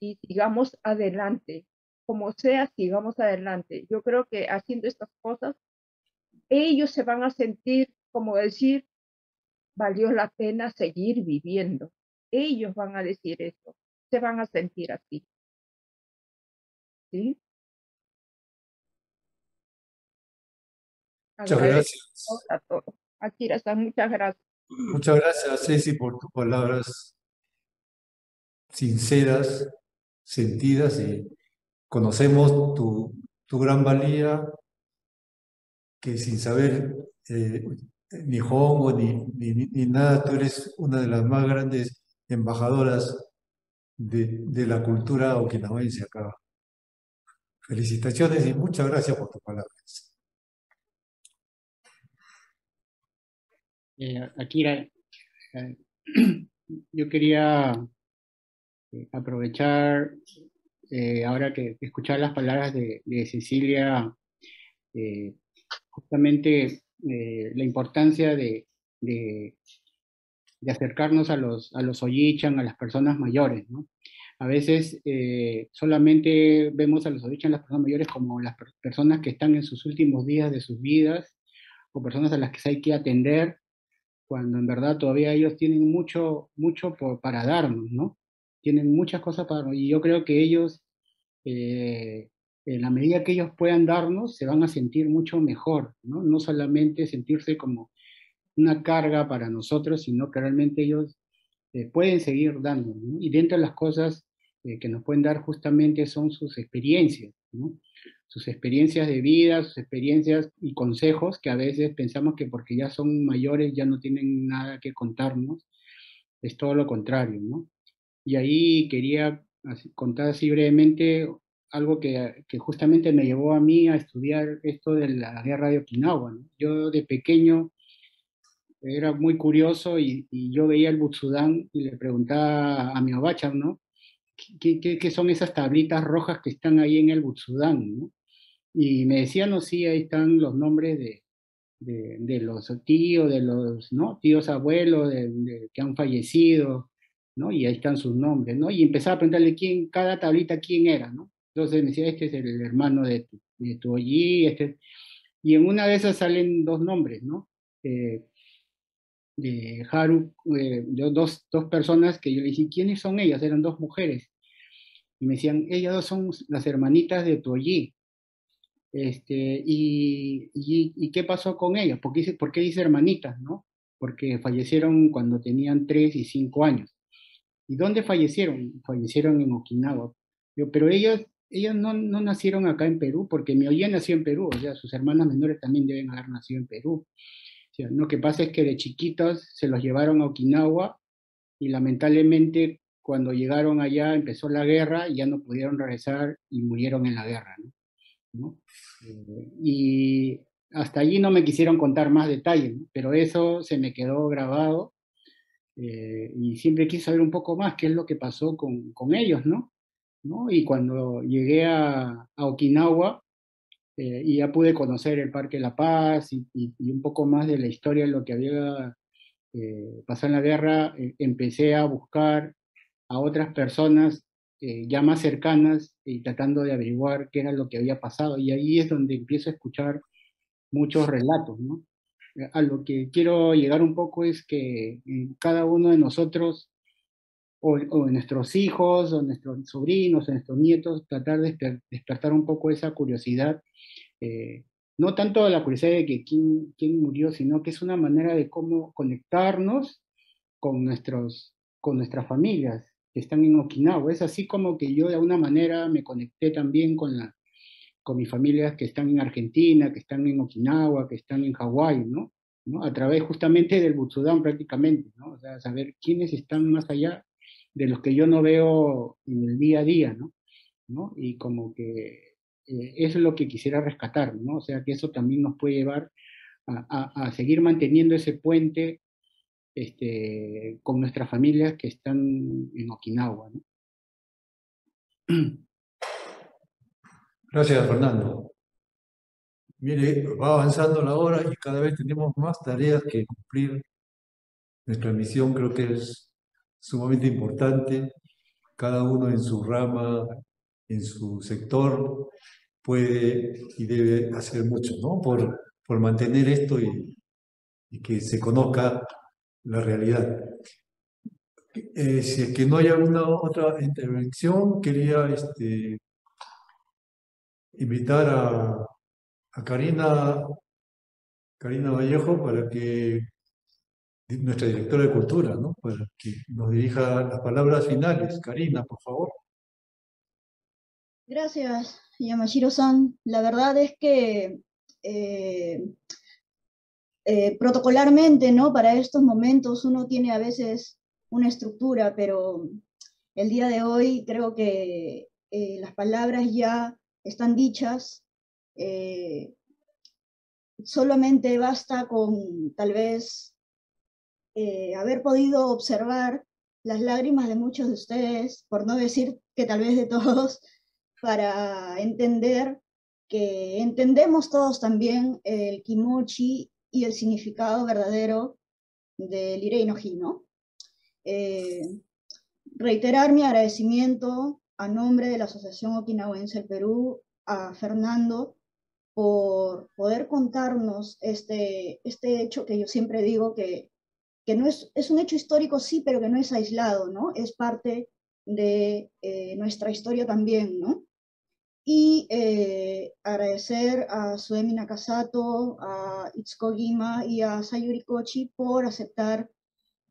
Y sigamos adelante, como sea, sigamos adelante. Yo creo que haciendo estas cosas, ellos se van a sentir, como decir, valió la pena seguir viviendo. Ellos van a decir eso, se van a sentir así. ¿Sí? Muchas Agradezco gracias. a todos. Akira-san, muchas gracias. Muchas gracias, Ceci, por tus palabras sinceras, sentidas, y conocemos tu gran valía, que sin saber ni hongo ni nada, tú eres una de las más grandes embajadoras de la cultura okinawense acá. Felicitaciones y muchas gracias por tus palabras. Akira, yo quería aprovechar ahora que escuchar las palabras de Cecilia, justamente la importancia de acercarnos a los Oyi-chan, a las personas mayores, ¿no? A veces solamente vemos a los Oyi-chan, las personas mayores, como las personas que están en sus últimos días de sus vidas, o personas a las que hay que atender, cuando en verdad todavía ellos tienen mucho, mucho para darnos, ¿no? Tienen muchas cosas para darnos, y yo creo que ellos, en la medida que ellos puedan darnos, se van a sentir mucho mejor, ¿no? No solamente sentirse como una carga para nosotros, sino que realmente ellos pueden seguir dando, ¿no? Y dentro de las cosas que nos pueden dar justamente son sus experiencias, ¿no? Sus experiencias de vida, sus experiencias y consejos que a veces pensamos que porque ya son mayores ya no tienen nada que contarnos, es todo lo contrario, ¿no? Y ahí quería contar así brevemente algo que justamente me llevó a mí a estudiar esto de la guerra de Okinawa, ¿no? Yo de pequeño era muy curioso y yo veía el Butsudán y le preguntaba a mi abacha, ¿no? ¿Qué son esas tablitas rojas que están ahí en el Butsudán, ¿no? Y me decían, no, sí, ahí están los nombres de los tíos, de los, ¿no? Tíos abuelos que han fallecido, ¿no? Y ahí están sus nombres, ¿no? Y empezaba a preguntarle cada tablita quién era, ¿no? Entonces me decía, este es el hermano de tu Oyi, y en una de esas salen dos nombres, ¿no? De Haru, dos personas que yo le dije, ¿quiénes son ellas? Eran dos mujeres. Y me decían, ellas dos son las hermanitas de Toyi. ¿Y qué pasó con ellas? ¿Por qué dice hermanitas, no? Porque fallecieron cuando tenían 3 y 5 años. ¿Y dónde fallecieron? Fallecieron en Okinawa. Pero ellas no nacieron acá en Perú, porque mi Oye nació en Perú, o sea, sus hermanas menores también deben haber nacido en Perú. O sea, lo que pasa es que de chiquitos se los llevaron a Okinawa y lamentablemente cuando llegaron allá empezó la guerra y ya no pudieron regresar y murieron en la guerra, ¿no? Y hasta allí no me quisieron contar más detalles, ¿no? Pero eso se me quedó grabado y siempre quise saber un poco más qué es lo que pasó con ellos, ¿no? Y cuando llegué a Okinawa, y ya pude conocer el Parque La Paz y un poco más de la historia de lo que había pasado en la guerra, empecé a buscar a otras personas ya más cercanas y tratando de averiguar qué era lo que había pasado. Y ahí es donde empiezo a escuchar muchos relatos, ¿no? A lo que quiero llegar un poco es que cada uno de nosotros, o de nuestros hijos, o nuestros sobrinos, o nuestros nietos, tratar de despertar un poco esa curiosidad, eh, no tanto la curiosidad de que quién murió, sino que es una manera de cómo conectarnos con nuestras familias que están en Okinawa. Es así como que yo de alguna manera me conecté también con mis familias que están en Argentina, que están en Okinawa, que están en Hawái, ¿no? ¿No? A través justamente del Butsudán prácticamente, ¿no? O sea, saber quiénes están más allá de los que yo no veo en el día a día, ¿no? ¿No? Y como que eso es lo que quisiera rescatar, ¿no? O sea, que eso también nos puede llevar a seguir manteniendo ese puente con nuestras familias que están en Okinawa, ¿no? Gracias, Fernando. Mire, va avanzando la hora y cada vez tenemos más tareas que cumplir. Nuestra misión creo que es sumamente importante. Cada uno en su rama, en su sector, puede y debe hacer mucho, ¿no? Por mantener esto y que se conozca la realidad. Si es que no hay alguna otra intervención, quería invitar a Karina Vallejo para que, nuestra directora de Cultura, ¿no? Para que nos dirija las palabras finales. Karina, por favor. Gracias, Yamashiro-san. La verdad es que protocolarmente, ¿no? Para estos momentos uno tiene a veces una estructura, pero el día de hoy creo que las palabras ya están dichas. Solamente basta con tal vez haber podido observar las lágrimas de muchos de ustedes, por no decir que tal vez de todos, para entender que entendemos todos también el kimochi y el significado verdadero del Irei no Hi, ¿no? Reiterar mi agradecimiento a nombre de la Asociación Okinawense del Perú a Fernando por poder contarnos este hecho que yo siempre digo que no es un hecho histórico, sí, pero que no es aislado, ¿no? Es parte de nuestra historia también, ¿no? Y agradecer a Suemi Nakasato, a Itsuko Gima y a Sayuri Kochi por aceptar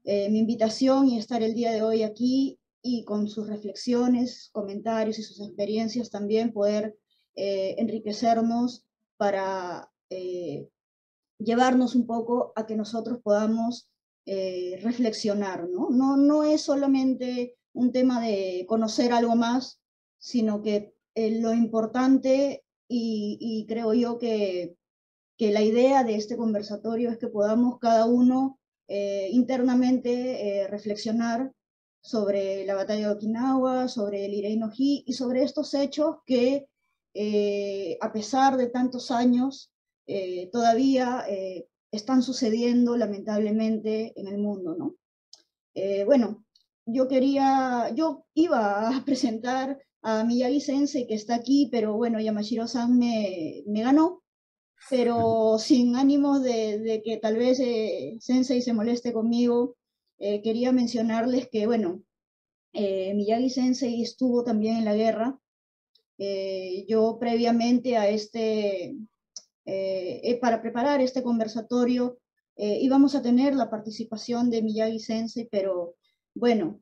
mi invitación y estar el día de hoy aquí y con sus reflexiones, comentarios y sus experiencias también poder enriquecernos para llevarnos un poco a que nosotros podamos reflexionar, ¿no? No es solamente un tema de conocer algo más, sino que lo importante y creo yo que la idea de este conversatorio es que podamos cada uno internamente reflexionar sobre la batalla de Okinawa, sobre el Irei no Hi y sobre estos hechos que a pesar de tantos años todavía están sucediendo lamentablemente en el mundo, ¿no? Bueno, yo iba a presentar a Miyagi Sensei que está aquí, pero bueno, Yamashiro-san me ganó, pero sin ánimos de que tal vez Sensei se moleste conmigo, quería mencionarles que, bueno, Miyagi Sensei estuvo también en la guerra. Yo previamente a para preparar este conversatorio, íbamos a tener la participación de Miyagi Sensei, pero bueno,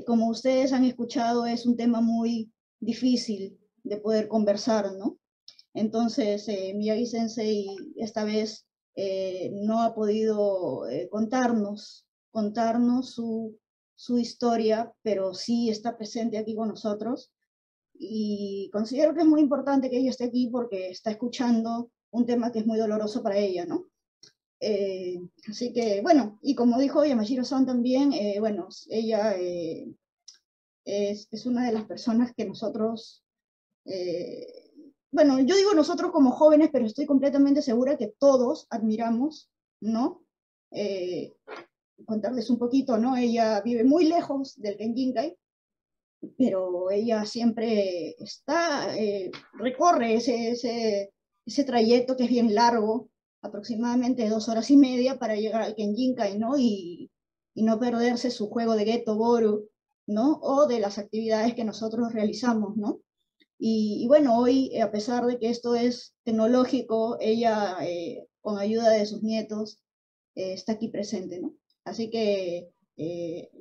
como ustedes han escuchado, es un tema muy difícil de poder conversar, ¿no? Entonces, Miyagi Sensei esta vez no ha podido contarnos su historia, pero sí está presente aquí con nosotros. Y considero que es muy importante que ella esté aquí porque está escuchando un tema que es muy doloroso para ella, ¿no? Así que, bueno, y como dijo Yamashiro-san también, bueno, ella es una de las personas que nosotros bueno, yo digo nosotros como jóvenes, pero estoy completamente segura que todos admiramos, ¿no? Contarles un poquito, ¿no? Ella vive muy lejos del Genjinkai, pero ella siempre recorre ese trayecto que es bien largo, aproximadamente 2 horas y media para llegar al Genjinkai, ¿no? Y no perderse su juego de Geto Boru, ¿no? O de las actividades que nosotros realizamos, ¿no? Y bueno, hoy, a pesar de que esto es tecnológico, ella, con ayuda de sus nietos, está aquí presente, ¿no? Así que,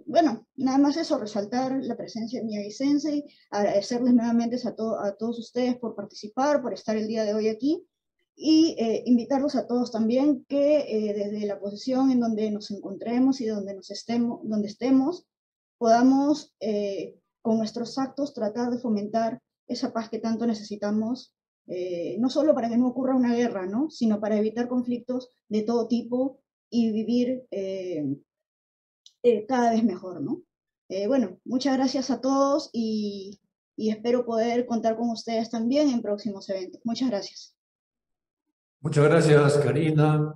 bueno, nada más eso, resaltar la presencia de Miyagi Sensei, agradecerles nuevamente a todos ustedes por participar, por estar el día de hoy aquí, y invitarlos a todos también que desde la posición en donde nos encontremos y donde estemos, podamos con nuestros actos tratar de fomentar esa paz que tanto necesitamos, no solo para que no ocurra una guerra, ¿no? Sino para evitar conflictos de todo tipo y vivir cada vez mejor, ¿no? Bueno, muchas gracias a todos y espero poder contar con ustedes también en próximos eventos. Muchas gracias. Muchas gracias, Karina.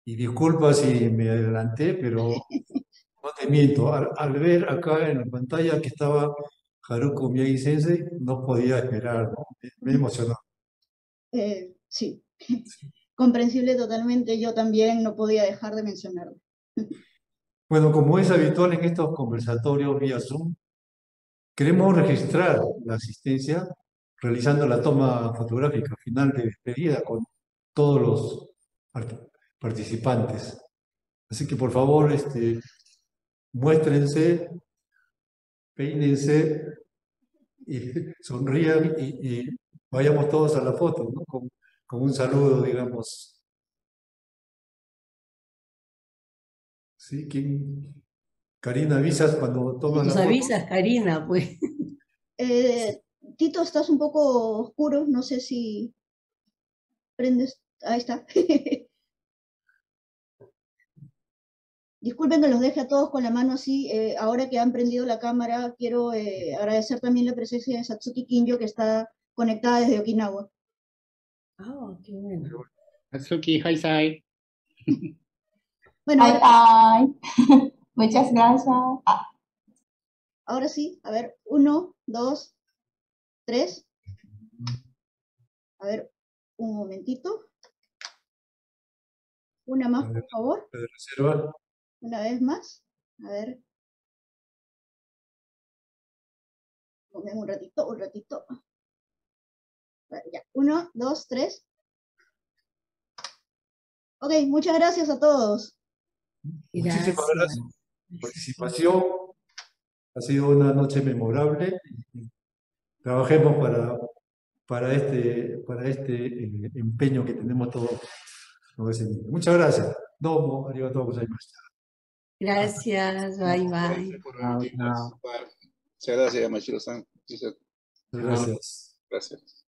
Y disculpa si me adelanté, pero no te miento. Al ver acá en la pantalla que estaba Haruko Miyagi Sensei, no podía esperar, ¿no? Me emocionó. Sí, comprensible totalmente. Yo también no podía dejar de mencionarlo. Bueno, como es habitual en estos conversatorios vía Zoom, queremos registrar la asistencia realizando la toma fotográfica final de despedida con todos los participantes. Así que por favor, muéstrense, peínense y sonrían y vayamos todos a la foto, ¿no? Con un saludo, digamos. ¿Sí? Karina, avisas cuando tomas la Nos foto. avisas, Karina, pues. Tito, estás un poco oscuro, no sé si prendes. Ahí está. Disculpen que los deje a todos con la mano así. Ahora que han prendido la cámara, quiero agradecer también la presencia de Satsuki Kinjo, que está conectada desde Okinawa. Ah, qué bueno. Atsuki, hi, sai. Bueno, Bye bye. Muchas gracias. ahora sí, a ver, 1, 2, 3. A ver, un momentito. Una más, por favor. De reserva. Una vez más. A ver. Un ratito, un ratito. A ver, ya. 1, 2, 3. Ok, muchas gracias a todos. Muchísimas gracias por su participación. Ha sido una noche memorable. Trabajemos para este empeño que tenemos todos. Muchas gracias. Domo, arigatou gozaimashita. Gracias, bye bye. Muchas gracias, Yamashiro-san. Gracias. Gracias.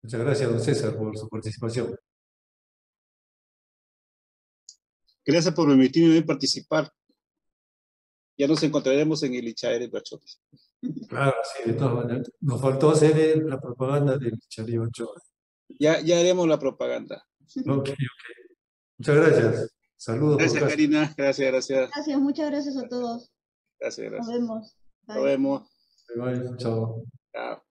Muchas gracias, don César, por su participación. Gracias por permitirme participar. Ya nos encontraremos en el Ichaere Bachote. Claro, sí, de todas maneras. Nos faltó hacer la propaganda del Charlie Ochoa. Ya haremos la propaganda. Ok. Muchas gracias. Saludos. Gracias, Karina. Gracias. Gracias, muchas gracias a todos. Gracias. Nos vemos. Nos vemos. Bye, chao. Chao.